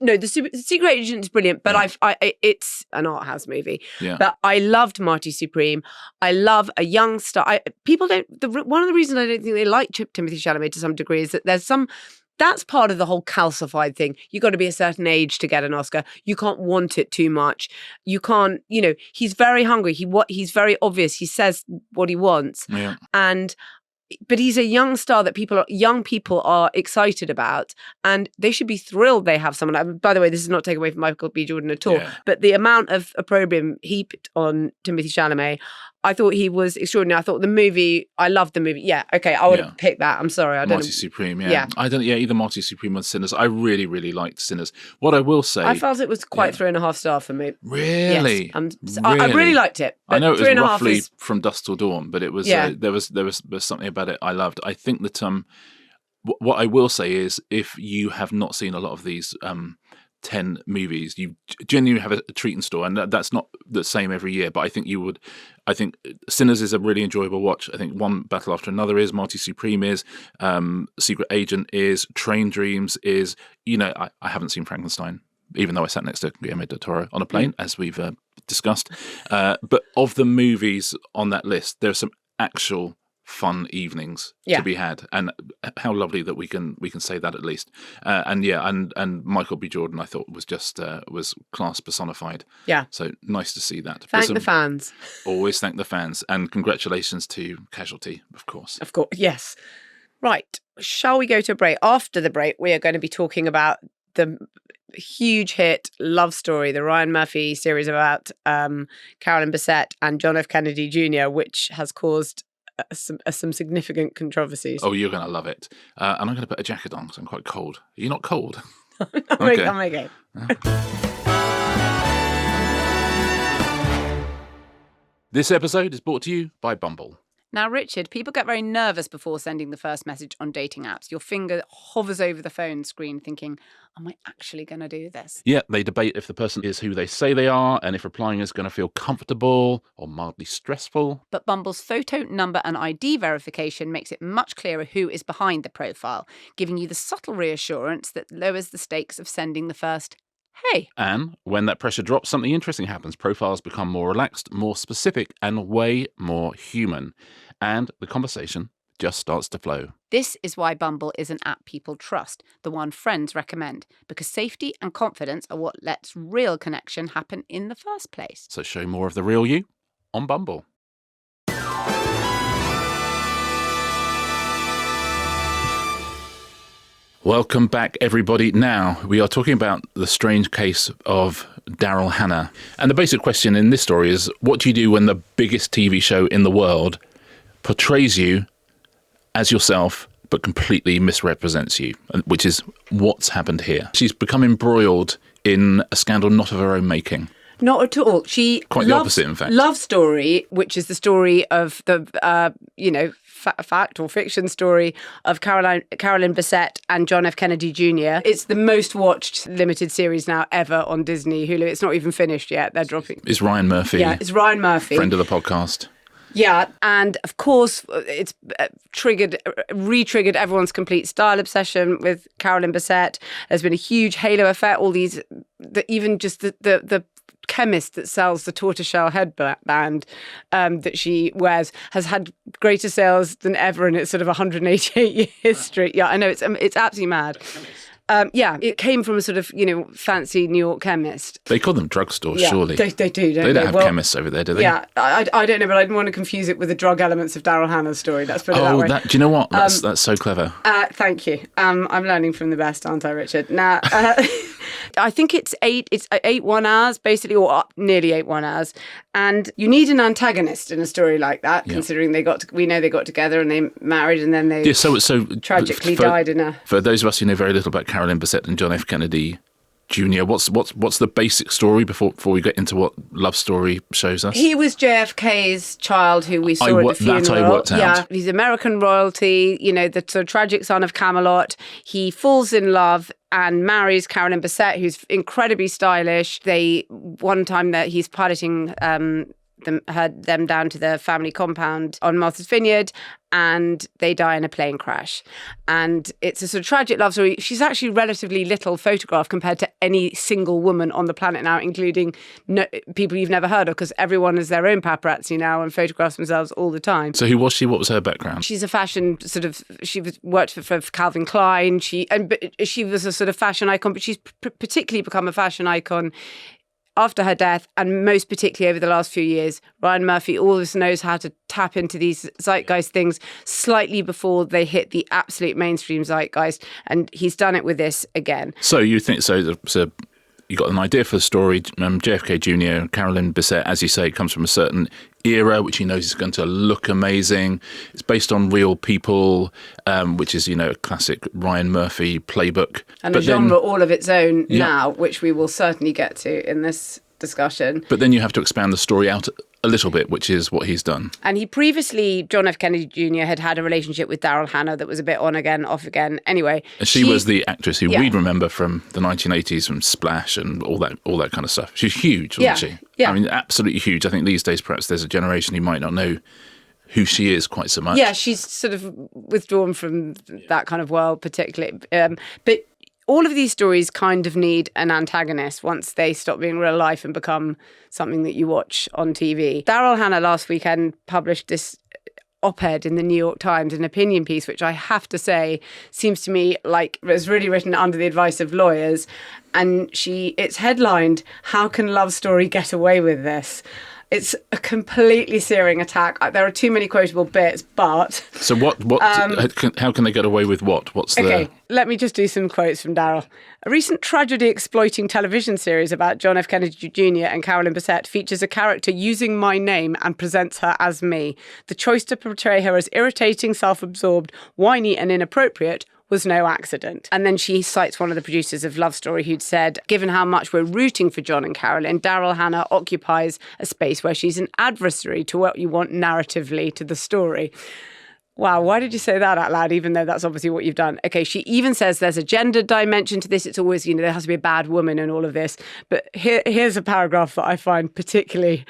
No, the Secret Agent is brilliant, but it's an art house movie. Yeah. But I loved Marty Supreme. I love a young star. People don't. One of the reasons I don't think they like Timothée Chalamet to some degree is that that's part of the whole calcified thing. You got to be a certain age to get an Oscar. You can't want it too much. You can't. He's very hungry. He's very obvious. He says what he wants. Yeah. But he's a young star that young people are excited about, and they should be thrilled they have someone. By the way, this is not taken away from Michael B. Jordan at all, but the amount of opprobrium heaped on Timothée Chalamet, I thought he was extraordinary. I thought I loved the movie. Yeah, okay, I would have picked that. I'm sorry, I don't know. Marty Supreme, yeah. Either Marty Supreme or Sinners. I really, really liked Sinners. What I will say, I felt it was quite 3.5 star for me. Really? Yes, I really liked it. I know it was roughly From Dusk Till Dawn, but it was there was something about it I loved. I think that what I will say is, if you have not seen a lot of these 10 movies, you genuinely have a treat in store, and that's not the same every year, but I think you would. I think Sinners is a really enjoyable watch. I think One Battle After Another is, Marty Supreme is, Secret Agent is, Train Dreams is. I haven't seen Frankenstein, even though I sat next to Guillermo del Toro on a plane, as we've discussed. But of the movies on that list, there are some actual fun evenings to be had, and how lovely that we can say that at least. And Michael B. Jordan, I thought, was just was class personified. Yeah. So nice to see that. Thank the fans. Always thank the fans, and congratulations to Casualty, of course. Of course, yes. Right. Shall we go to a break? After the break, we are going to be talking about the huge hit love story, the Ryan Murphy series about Carolyn Bessette and John F. Kennedy Jr., which has caused some significant controversies. Oh, you're going to love it. And I'm going to put a jacket on because I'm quite cold. Are you not cold? I'm okay. This episode is brought to you by Bumble. Now, Richard, people get very nervous before sending the first message on dating apps. Your finger hovers over the phone screen thinking, am I actually going to do this? Yeah, they debate if the person is who they say they are and if replying is going to feel comfortable or mildly stressful. But Bumble's photo, number and ID verification makes it much clearer who is behind the profile, giving you the subtle reassurance that lowers the stakes of sending the first hey. And when that pressure drops, something interesting happens. Profiles become more relaxed, more specific, and way more human. And the conversation just starts to flow. This is why Bumble is an app people trust, the one friends recommend, because safety and confidence are what lets real connection happen in the first place. So show more of the real you on Bumble. Welcome back, everybody. Now, we are talking about the strange case of Daryl Hannah. And the basic question in this story is, what do you do when the biggest TV show in the world portrays you as yourself, but completely misrepresents you, which is what's happened here. She's become embroiled in a scandal not of her own making. Not at all. Quite the opposite, in fact. Love Story, which is the story of the, fact or fiction story of Carolyn Bessette and John F. Kennedy Jr. It's the most watched limited series now ever on Disney Hulu. It's not even finished yet. They're dropping. It's Ryan Murphy. Yeah, it's Ryan Murphy. Friend of the podcast. Yeah, and of course, it's re-triggered everyone's complete style obsession with Carolyn Bessette. There's been a huge halo effect. All these, even just the chemist that sells the tortoiseshell headband that she wears has had greater sales than ever in its sort of 188-year history. Yeah, I know, it's absolutely mad. It came from a sort of, fancy New York chemist. They call them drugstores, surely. They do, don't they? Don't have chemists over there, do they? Yeah, I don't know, but I didn't want to confuse it with the drug elements of Daryl Hannah's story. Let's put it that way. Do you know what? That's so clever. Thank you. I'm learning from the best, aren't I, Richard? Now, I think it's 8 1 hours, basically, or nearly 8 1 hours. And you need an antagonist in a story like that, considering we know they got together and they married and then they tragically died in a... For those of us who know very little about Carolyn, Bessette and John F. Kennedy Jr., what's the basic story before we get into what Love Story shows us? He was JFK's child who we saw at the funeral. That I worked out. Yeah, he's American royalty, the sort of tragic son of Camelot. He falls in love and marries Carolyn Bessette, who's incredibly stylish. One time that he's piloting them down to the family compound on Martha's Vineyard, and they die in a plane crash. And it's a sort of tragic love story. She's actually relatively little photographed compared to any single woman on the planet now, including people you've never heard of, because everyone is their own paparazzi now and photographs themselves all the time. So who was she? What was her background? She's a fashion she worked for Calvin Klein. She was a sort of fashion icon, but she's particularly become a fashion icon after her death, and most particularly over the last few years. Ryan Murphy always knows how to tap into these zeitgeist things slightly before they hit the absolute mainstream zeitgeist, and he's done it with this again. So you think so you got an idea for the story. JFK Jr., Carolyn Bessette, as you say, comes from a certain era, which he knows is going to look amazing. It's based on real people, which is, a classic Ryan Murphy playbook. And a genre all of its own now, which we will certainly get to in this discussion. But then you have to expand the story out a little bit, which is what he's done. And he previously, John F. Kennedy Jr., had a relationship with Daryl Hannah that was a bit on again, off again. Anyway, and she was the actress who we'd remember from the 1980s, from Splash and all that kind of stuff. She's huge, wasn't she? Yeah. I mean, absolutely huge. I think these days perhaps there's a generation who might not know who she is quite so much. Yeah, she's sort of withdrawn from that kind of world particularly. But all of these stories kind of need an antagonist once they stop being real life and become something that you watch on TV. Daryl Hannah last weekend published this op-ed in the New York Times, an opinion piece, which I have to say seems to me like it was really written under the advice of lawyers. And it's headlined, "How can Love Story get away with this?" It's a completely searing attack. There are too many quotable bits, but... So how can they get away with what? Okay, let me just do some quotes from Daryl. A recent tragedy-exploiting television series about John F. Kennedy Jr. and Carolyn Bessette features a character using my name and presents her as me. The choice to portray her as irritating, self-absorbed, whiny and inappropriate was no accident. And then she cites one of the producers of Love Story who'd said, given how much we're rooting for John and Carolyn, Daryl Hannah occupies a space where she's an adversary to what you want narratively to the story. Wow, why did you say that out loud, even though that's obviously what you've done? Okay, she even says there's a gender dimension to this. It's always, there has to be a bad woman in all of this. But here's a paragraph that I find particularly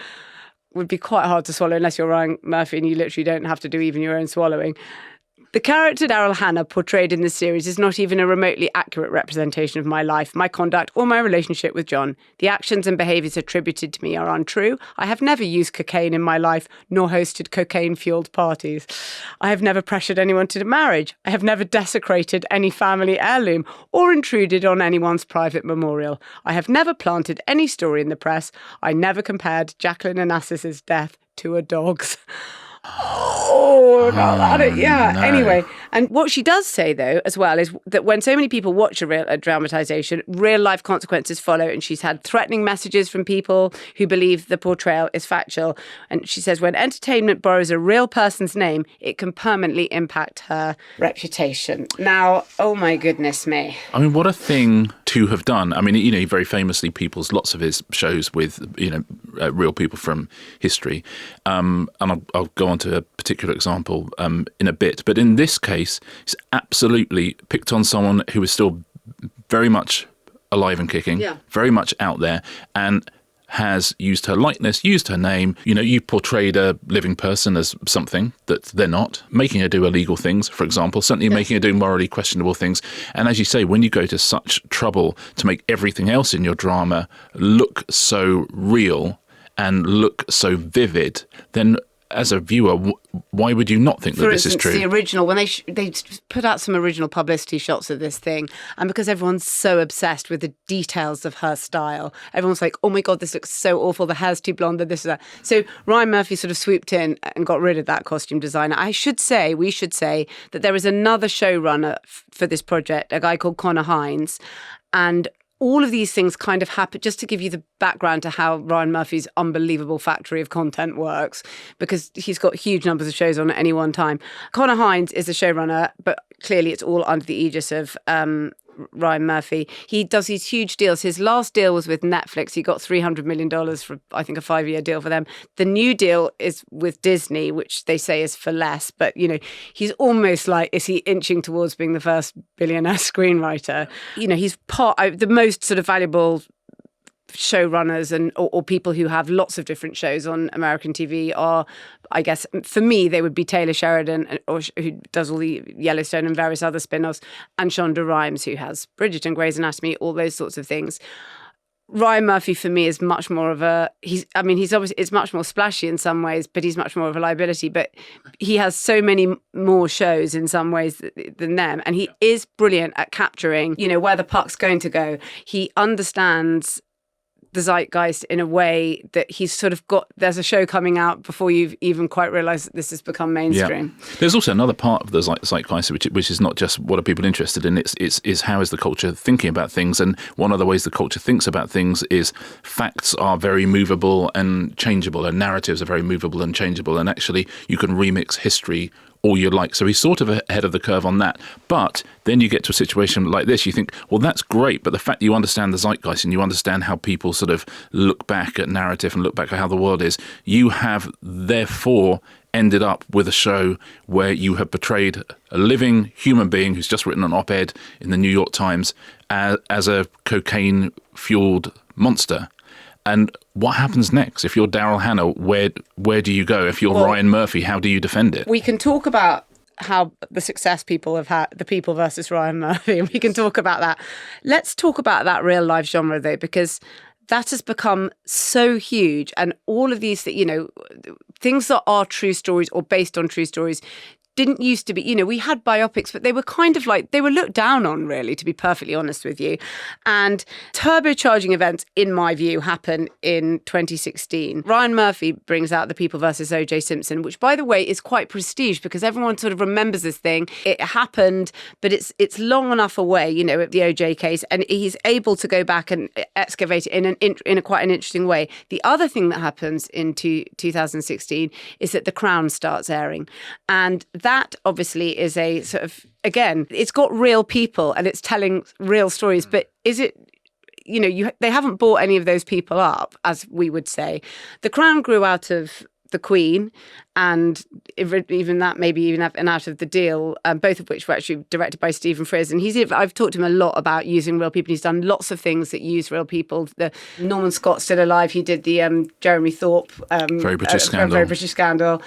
would be quite hard to swallow unless you're Ryan Murphy and you literally don't have to do even your own swallowing. The character Daryl Hannah portrayed in this series is not even a remotely accurate representation of my life, my conduct, or my relationship with John. The actions and behaviours attributed to me are untrue. I have never used cocaine in my life, nor hosted cocaine-fueled parties. I have never pressured anyone to marriage. I have never desecrated any family heirloom or intruded on anyone's private memorial. I have never planted any story in the press. I never compared Jacqueline Onassis's death to a dog's. Oh, no. Anyway, and what she does say, though, as well, is that when so many people watch a dramatisation, real-life consequences follow, and she's had threatening messages from people who believe the portrayal is factual. And she says when entertainment borrows a real person's name, it can permanently impact her reputation. Now, oh my goodness me. I mean, what a thing to have done. I mean, he very famously peoples lots of his shows with, real people from history. And I'll go on to a particular example in a bit. But in this case, he's absolutely picked on someone who is still very much alive and kicking, very much out there, and has used her likeness, used her name. You portrayed a living person as something that they're not, making her do illegal things, for example, certainly making her do morally questionable things. And as you say, when you go to such trouble to make everything else in your drama look so real and look so vivid, then as a viewer, why would you not think that this is true? For instance, the original, when they put out some original publicity shots of this thing, and because everyone's so obsessed with the details of her style, everyone's like, oh my God, this looks so awful, the hair's too blonde, this is that. So Ryan Murphy sort of swooped in and got rid of that costume designer. We should say that there is another showrunner for this project, a guy called Conan Hines, and all of these things kind of happen, just to give you the background to how Ryan Murphy's unbelievable factory of content works, because he's got huge numbers of shows on at any one time. Conan Hines is the showrunner, but clearly it's all under the aegis of Ryan Murphy. He does these huge deals. His last deal was with Netflix. He got $300 million for, I think, a 5-year deal for them. The new deal is with Disney, which they say is for less. But, he's almost like, is he inching towards being the first billionaire screenwriter? He's the most sort of valuable showrunners or people who have lots of different shows on American TV are, I guess, for me, they would be Taylor Sheridan, who does all the Yellowstone and various other spin-offs, and Shonda Rhimes, who has Bridgerton, Grey's Anatomy, all those sorts of things. Ryan Murphy, for me, is much more of he's obviously, it's much more splashy in some ways, but he's much more of a liability. But he has so many more shows in some ways than them. And he is brilliant at capturing, where the puck's going to go. He understands the zeitgeist in a way that he's sort of there's a show coming out before you've even quite realised that this has become mainstream. Yeah. There's also another part of the zeitgeist which is not just what are people interested in, it's how is the culture thinking about things, and one of the ways the culture thinks about things is facts are very movable and changeable, and narratives are very movable and changeable, and actually you can remix history all you like. So he's sort of ahead of the curve on that. But then you get to a situation like this, you think, well, that's great, but the fact that you understand the zeitgeist and you understand how people sort of look back at narrative and look back at how the world is, you have therefore ended up with a show where you have portrayed a living human being who's just written an op-ed in the New York Times as a cocaine-fueled monster. And what happens next? If you're Daryl Hannah, where do you go? If you're Ryan Murphy, how do you defend it? We can talk about how the success people have had, the people versus Ryan Murphy, and we can talk about that. Let's talk about that real life genre, though, because that has become so huge. And all of these, things that are true stories or based on true stories didn't used to be, we had biopics, but they were kind of like, they were looked down on, really, to be perfectly honest with you. And turbocharging events, in my view, happen in 2016. Ryan Murphy brings out The People versus OJ Simpson, which, by the way, is quite prestige because everyone sort of remembers this thing. It happened, but it's long enough away, the OJ case, and he's able to go back and excavate it in a quite an interesting way. The other thing that happens in 2016 is that The Crown starts airing, and that obviously is a sort of, again, it's got real people and it's telling real stories, but is it, they haven't bought any of those people up, as we would say. The Crown grew out of The Queen and even out of The Deal, both of which were actually directed by Stephen Frears. And I've talked to him a lot about using real people. He's done lots of things that use real people. The Norman Scott Still Alive, he did the Jeremy Thorpe Very British Scandal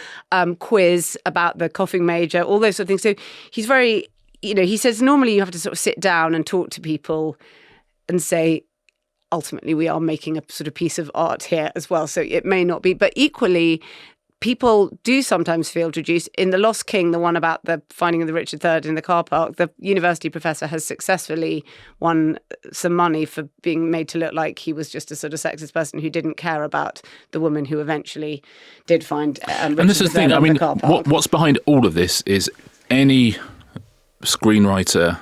quiz about the coughing major, all those sort of things. So he's very, he says normally you have to sort of sit down and talk to people and say, ultimately, we are making a sort of piece of art here as well. So it may not be, but equally, people do sometimes feel reduced. In The Lost King, the one about the finding of the Richard III in the car park, the university professor has successfully won some money for being made to look like he was just a sort of sexist person who didn't care about the woman who eventually did find Richard And this is the thing, I mean, what's behind all of this is any screenwriter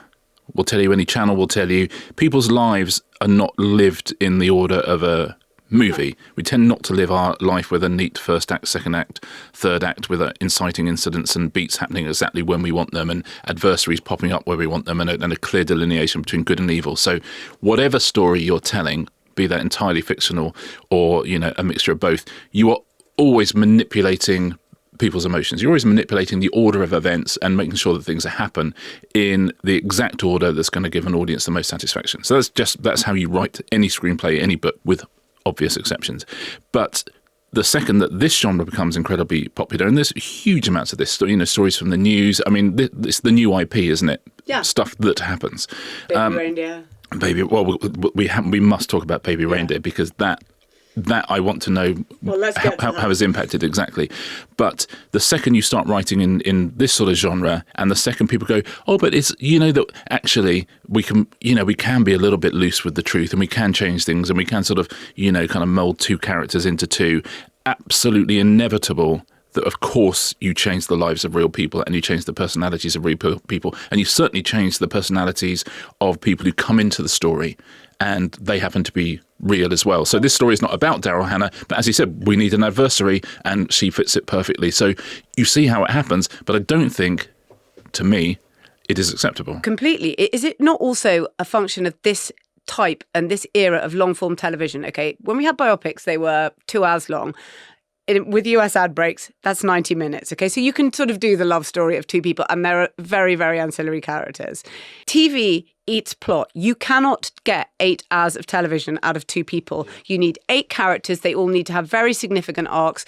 will tell you, any channel will tell you, people's lives are not lived in the order of a movie. We tend not to live our life with a neat first act, second act, third act, with inciting incidents and beats happening exactly when we want them and adversaries popping up where we want them and a clear delineation between good and evil. So whatever story you're telling, be that entirely fictional or, a mixture of both, you are always manipulating people's emotions. You're always manipulating the order of events and making sure that things happen in the exact order that's going to give an audience the most satisfaction. So that's how you write any screenplay, any book, with obvious exceptions. But the second that this genre becomes incredibly popular, and there's huge amounts of this, stories from the news. I mean, it's the new IP, isn't it? Yeah. Stuff that happens. Baby Reindeer. We must talk about Baby Reindeer because that that I want to know how it's impacted exactly. But the second you start writing in this sort of genre, and the second people go, oh, but it's, that actually we can be a little bit loose with the truth, and we can change things, and we can sort of, kind of mold two characters into two. Absolutely inevitable that, of course, you change the lives of real people and you change the personalities of real people, and you certainly change the personalities of people who come into the story, and they happen to be real as well. So this story is not about Daryl Hannah, but as he said, we need an adversary, and she fits it perfectly. So you see how it happens, but I don't think, to me, it is acceptable. Completely. Is it not also a function of this type and this era of long-form television? Okay, when we had biopics, they were 2 hours long. With US ad breaks, that's 90 minutes. Okay, so you can sort of do the love story of two people, and there are very, very ancillary characters. TV eats plot. You cannot get 8 hours of television out of two people. You need 8 characters. They all need to have very significant arcs.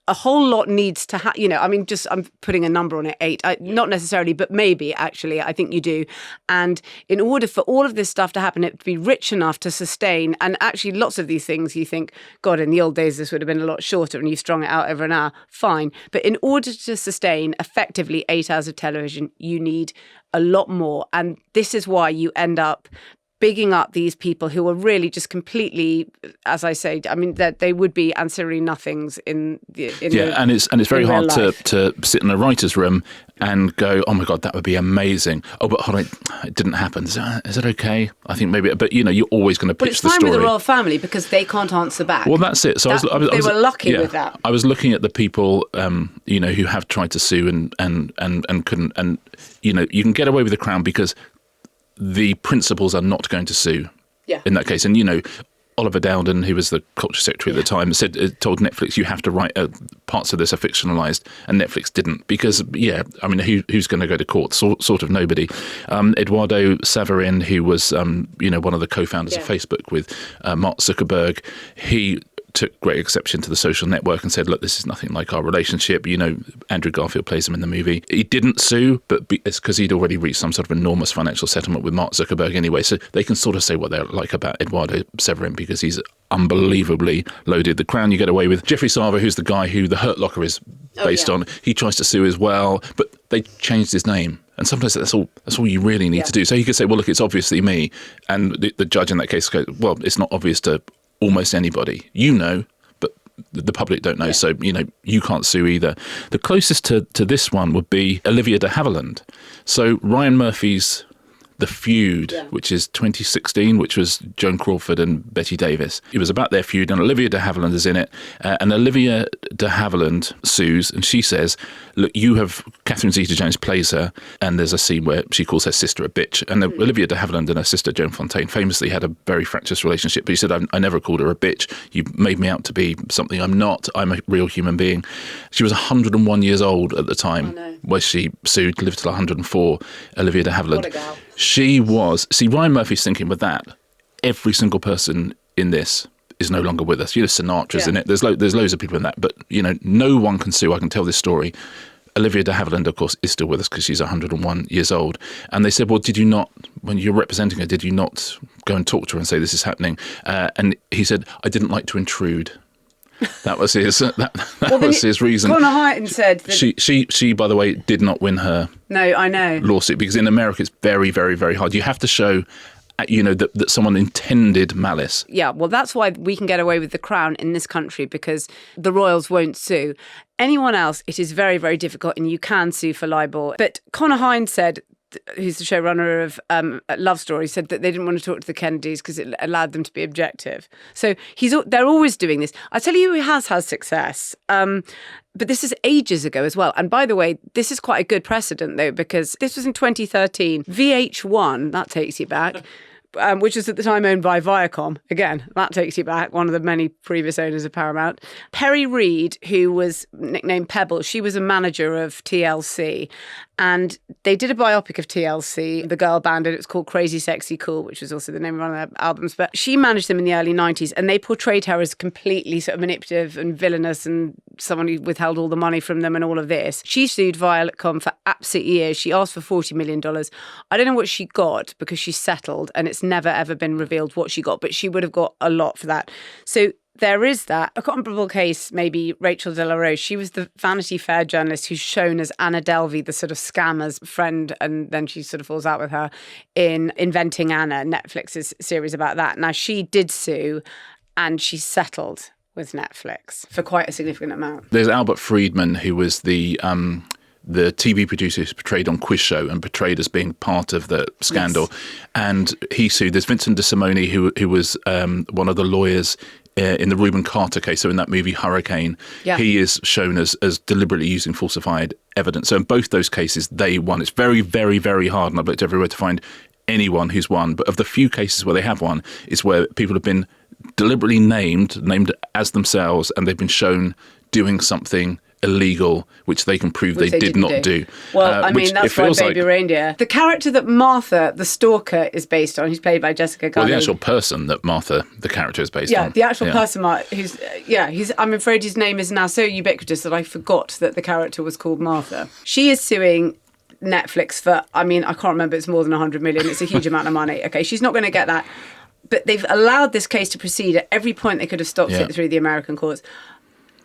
A whole lot needs to I'm putting a number on it, 8. Not necessarily, but maybe, actually, I think you do. And in order for all of this stuff to happen, it to be rich enough to sustain, and actually lots of these things you think, God, in the old days, this would have been a lot shorter and you strung it out over an hour. Fine. But in order to sustain effectively 8 hours of television, you need a lot more. And this is why you end up bigging up these people who are really just completely, as I say, that they would be ancillary nothings and it's very hard to sit in a writer's room and go, oh my God, that would be amazing. Oh, but hold on, it didn't happen. Is that okay? I think maybe, but you're always going to pitch the story. But it's fine with the royal family because they can't answer back. Well, that's it. So they were lucky with that. I was looking at the people, who have tried to sue and couldn't, and you can get away with the Crown because the principals are not going to sue in that case. And, Oliver Dowden, who was the culture secretary at the time, told Netflix, you have to write parts of this are fictionalized, and Netflix didn't because, who's going to go to court? Sort of nobody. Eduardo Saverin, who was, one of the co-founders of Facebook with Mark Zuckerberg, he took great exception to the social network and said, look, this is nothing like our relationship. Andrew Garfield plays him in the movie. He didn't sue, but it's because he'd already reached some sort of enormous financial settlement with Mark Zuckerberg anyway. So they can sort of say what they like about Eduardo Severin because he's unbelievably loaded. The Crown you get away with. Jeffrey Sarver, who's the guy who The Hurt Locker is based on, he tries to sue as well, but they changed his name. And sometimes that's all you really need to do. So he could say, well, look, it's obviously me. And the judge in that case goes, well, it's not obvious to almost anybody, but the public don't know. So, you can't sue either. The closest to this one would be Olivia de Havilland. So Ryan Murphy's The Feud, which is 2016, which was Joan Crawford and Bette Davis. It was about their feud, and Olivia de Havilland is in it. And Olivia de Havilland sues, and she says, look, Catherine Zeta-Jones plays her, and there's a scene where she calls her sister a bitch. And Olivia de Havilland and her sister, Joan Fontaine, famously had a very fractious relationship. But she said, I never called her a bitch. You made me out to be something I'm not. I'm a real human being. She was 101 years old at the time where she sued, lived till 104, Olivia de Havilland. What a gal. She was... See, Ryan Murphy's thinking with that, every single person in this is no longer with us. Sinatra's in it. There's loads of people in that. But, no one can sue. I can tell this story. Olivia de Havilland, of course, is still with us because she's 101 years old. And they said, well, did you not, when you're representing her, did you not go and talk to her and say this is happening? And he said, I didn't like to intrude. That was his. That was his reason. Connor Hyden said that she, by the way, did not win her. No, I know. Lawsuit because in America it's very, very, very hard. You have to show, that someone intended malice. Yeah, well, that's why we can get away with the Crown in this country because the royals won't sue. Anyone else, it is very, very difficult, and you can sue for libel. But Connor Hyde said, who's the showrunner of Love Story, said that they didn't want to talk to the Kennedys because it allowed them to be objective. So they're always doing this. I tell you who has had success, but this is ages ago as well. And by the way, this is quite a good precedent, though, because this was in 2013. VH1, that takes you back, which was at the time owned by Viacom. Again, that takes you back, one of the many previous owners of Paramount. Perry Reed, who was nicknamed Pebble, she was a manager of TLC. And they did a biopic of TLC, the girl band, and it was called Crazy Sexy Cool, which was also the name of one of their albums. But she managed them in the early 90s, and they portrayed her as completely sort of manipulative and villainous and someone who withheld all the money from them and all of this. She sued Viacom for absolute years. She asked for $40 million. I don't know what she got because she settled, and it's never, ever been revealed what she got, but she would have got a lot for that. So there is that. A comparable case, maybe Rachel de la Rose. She was the Vanity Fair journalist who's shown as Anna Delvey, the sort of scammer's friend, and then she sort of falls out with her in Inventing Anna, Netflix's series about that. Now, she did sue, and she settled with Netflix for quite a significant amount. There's Albert Friedman, who was the TV producer who's portrayed on Quiz Show and portrayed as being part of the scandal. Yes. And he sued. There's Vincent DeSimone, who was one of the lawyers in the Reuben Carter case. So in that movie Hurricane, he is shown as deliberately using falsified evidence. So in both those cases, they won. It's very, very, very hard, and I've looked everywhere to find anyone who's won. But of the few cases where they have won, is where people have been deliberately named as themselves, and they've been shown doing something illegal, which they can prove they did not do. Well, I mean, that's why Baby Reindeer. The character that Martha, the stalker, is based on, who's played by Jessica Gunney. Well, the actual person that Martha, the character, is based on. Yeah, the actual person, I'm afraid his name is now so ubiquitous that I forgot that the character was called Martha. She is suing Netflix for, I can't remember, it's more than 100 million. It's a huge amount of money. Okay, she's not going to get that. But they've allowed this case to proceed. At every point they could have stopped it through the American courts.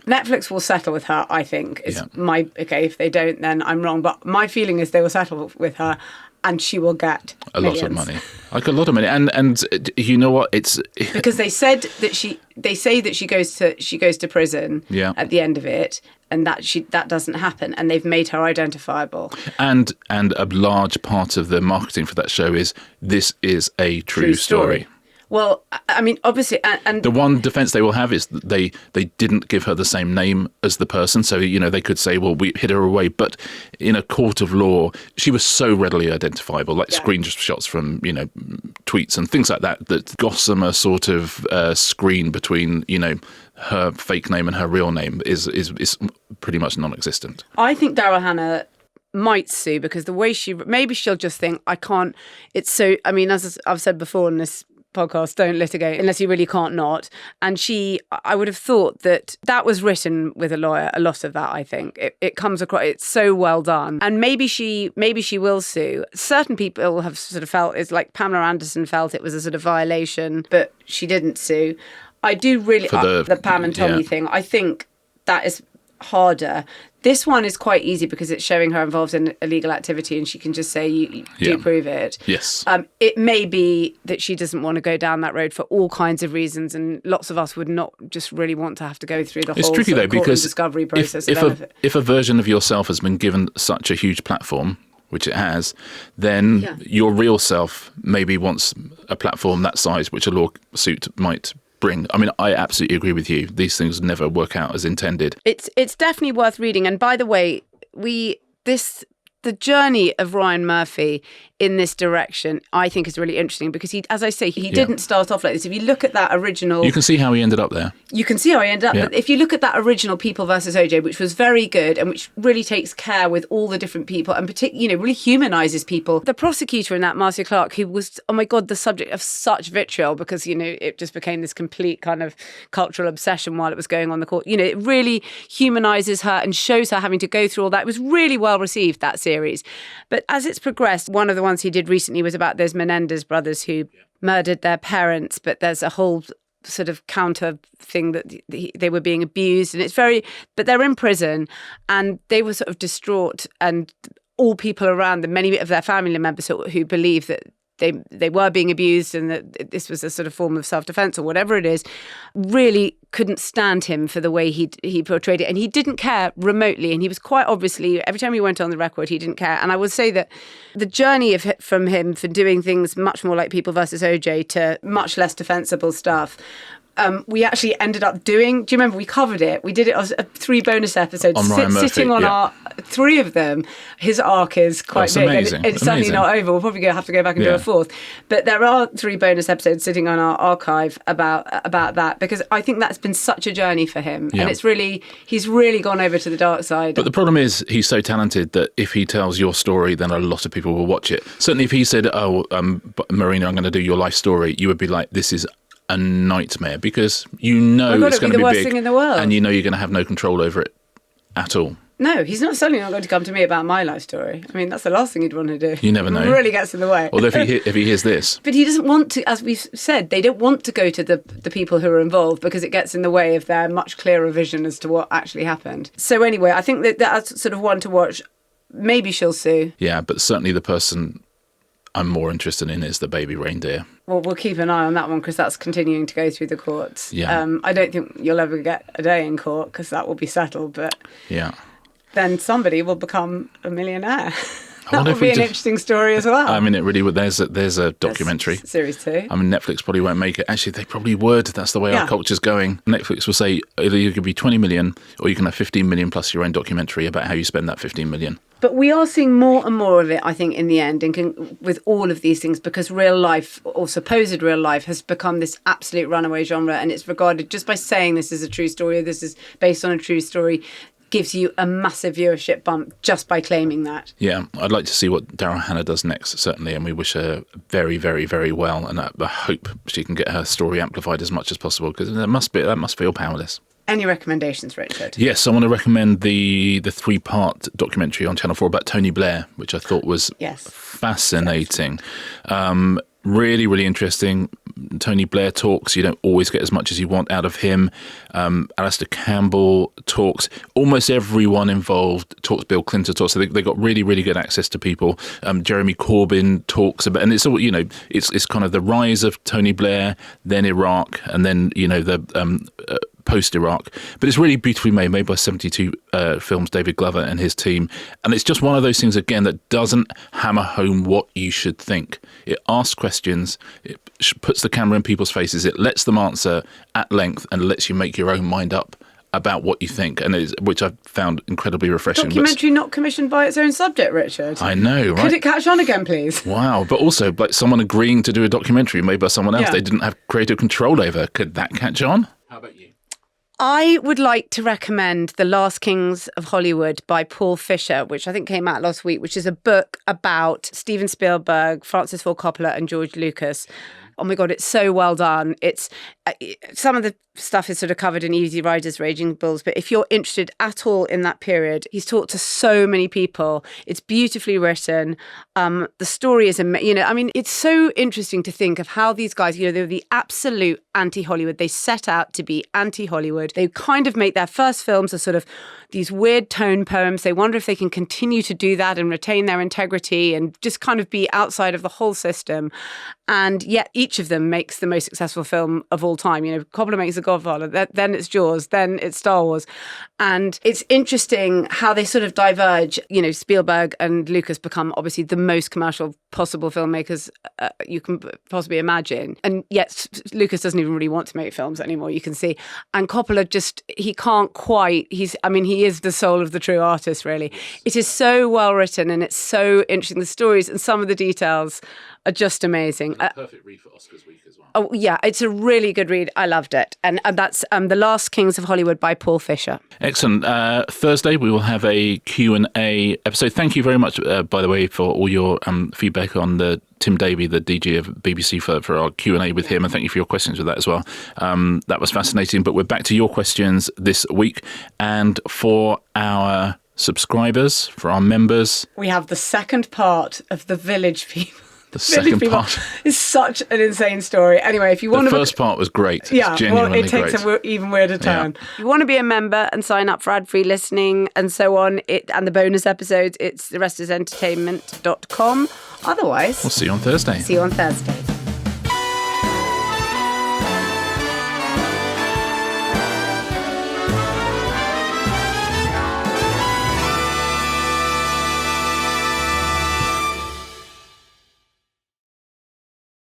Netflix will settle with her, I think. If they don't, then I'm wrong. But my feeling is they will settle with her, and she will get a lot of money, like a lot of money. And you know what? It's because they say that she goes to prison at the end of it, and that doesn't happen, and they've made her identifiable. And a large part of the marketing for that show is this is a true story. Well, obviously, and the one defence they will have is that they didn't give her the same name as the person. So, they could say, well, we hid her away. But in a court of law, she was so readily identifiable, like screenshots from, tweets and things like that gossamer sort of screen between, her fake name and her real name is pretty much non-existent. I think Daryl Hannah might sue because the way maybe she'll just think, I can't, it's so, as I've said before in this podcast, don't litigate unless you really can't not. And I would have thought that was written with a lawyer, a lot of that, I think. It comes across, it's so well done. And maybe she will sue. Certain people have sort of felt, it's like Pamela Anderson felt it was a sort of violation, but she didn't sue. I do really, the Pam and Tommy thing, I think that is harder. This one is quite easy because it's showing her involved in illegal activity and she can just say, you do prove it. Yes. It may be that she doesn't want to go down that road for all kinds of reasons, and lots of us would not just really want to have to go through the whole tricky, though, because discovery process. If a version of yourself has been given such a huge platform, which it has, then your real self maybe wants a platform that size, which a lawsuit might bring. I absolutely agree with you. These things never work out as intended. It's definitely worth reading. And by the way, the journey of Ryan Murphy in this direction, I think, is really interesting because he didn't start off like this. If you look at that original... You can see how he ended up there. You can see how he ended up. Yeah. But if you look at that original People versus OJ, which was very good and which really takes care with all the different people and really humanises people. The prosecutor in that, Marcia Clark, who was, oh my God, the subject of such vitriol because, it just became this complete kind of cultural obsession while it was going on the court. It really humanises her and shows her having to go through all that. It was really well received, that series. But as it's progressed, one of the ones he did recently was about those Menendez brothers who murdered their parents, but there's a whole sort of counter thing that they were being abused, and but they're in prison and they were sort of distraught, and all people around them, many of their family members who believe that they were being abused and that this was a sort of form of self-defense or whatever it is, really couldn't stand him for the way he portrayed it. And he didn't care remotely. And he was quite obviously, every time he went on the record, he didn't care. And I would say that the journey from him for doing things much more like People versus OJ to much less defensible stuff, we actually ended up doing, do you remember we covered it? We did it as 3 bonus episodes, sitting on our 3 of them. His arc is quite big. Amazing. And it's certainly not over. We'll probably have to go back and do a 4th. But there are 3 bonus episodes sitting on our archive about that, because I think that's been such a journey for him. Yeah. And he's really gone over to the dark side. But the problem is he's so talented that if he tells your story, then a lot of people will watch it. Certainly if he said, Marina, I'm going to do your life story, you would be like, this is a nightmare, because it's going to be the worst big thing in the world, and you're going to have no control over it at all. No, he's not certainly not going to come to me about my life story. I mean, that's the last thing he'd want to do. You never know. It really gets in the way. Although if he hears this. But he doesn't want to, as we've said, they don't want to go to the people who are involved because it gets in the way of their much clearer vision as to what actually happened. So anyway, I think that's sort of one to watch. Maybe she'll sue. Yeah, but certainly the person I'm more interested in is the Baby Reindeer. Well, we'll keep an eye on that one because that's continuing to go through the courts. Yeah. I don't think you'll ever get a day in court because that will be settled, but yeah, then somebody will become a millionaire. That would be an interesting story as well. I mean, it really would. There's a documentary. Series 2. I mean, Netflix probably won't make it. Actually, they probably would. That's the way our culture's going. Netflix will say either you could be 20 million or you can have 15 million plus your own documentary about how you spend that 15 million. But we are seeing more and more of it, I think, in the end, with all of these things, because real life, or supposed real life, has become this absolute runaway genre, and it's regarded, just by saying this is a true story, or this is based on a true story, gives you a massive viewership bump just by claiming that. Yeah, I'd like to see what Daryl Hannah does next, certainly, and we wish her very, very, very well, and I hope she can get her story amplified as much as possible, because that must feel powerless. Any recommendations, Richard? Yes, I want to recommend the 3-part documentary on Channel 4 about Tony Blair, which I thought was fascinating. Really, really interesting. Tony Blair talks. You don't always get as much as you want out of him. Alastair Campbell talks. Almost everyone involved talks. Bill Clinton talks. So they got really, really good access to people. Jeremy Corbyn talks about, and it's all, it's kind of the rise of Tony Blair, then Iraq, and then the post-Iraq. But it's really beautifully made by 72 Films, David Glover and his team. And it's just one of those things, again, that doesn't hammer home what you should think. It asks questions, it puts the camera in people's faces, it lets them answer at length and lets you make your own mind up about what you think, which I've found incredibly refreshing. Documentary not commissioned by its own subject, Richard. I know, right? Could it catch on again, please? Wow. But also, like someone agreeing to do a documentary made by someone else they didn't have creative control over. Could that catch on? How about you? I would like to recommend The Last Kings of Hollywood by Paul Fisher, which I think came out last week, which is a book about Steven Spielberg, Francis Ford Coppola and George Lucas. Oh my God, it's so well done. It's some of the stuff is sort of covered in Easy Riders, Raging Bulls, but if you're interested at all in that period, he's talked to so many people. It's beautifully written. The story is, it's so interesting to think of how these guys, they were the absolute anti-Hollywood. They set out to be anti-Hollywood. They kind of make their first films as sort of these weird tone poems. They wonder if they can continue to do that and retain their integrity and just kind of be outside of the whole system. And yet each of them makes the most successful film of all time. Coppola makes The Godfather, then it's Jaws, then it's Star Wars. And it's interesting how they sort of diverge. Spielberg and Lucas become obviously the most commercial possible filmmakers you can possibly imagine. And yet Lucas doesn't even really want to make films anymore, you can see. And Coppola he can't quite, he is the soul of the true artist, really. It is so well written and it's so interesting. The stories and some of the details are just amazing. Perfect read for Oscars week as well. Oh, yeah, it's a really good read. I loved it. And that's The Last Kings of Hollywood by Paul Fisher. Excellent. Thursday, we will have a Q&A episode. Thank you very much, by the way, for all your feedback on the Tim Davie, the DG of BBC, for our Q&A with him. And thank you for your questions with that as well. That was fascinating. But we're back to your questions this week. And for our subscribers, for our members, we have the second part of The Village People. The second part is such an insane story. Anyway, if you want the first part was great. Yeah, it takes an even weirder turn. Yeah. If you want to be a member and sign up for ad-free listening and so on, and the bonus episodes, it's therestusentertainment.com. Otherwise, we'll see you on Thursday. See you on Thursday.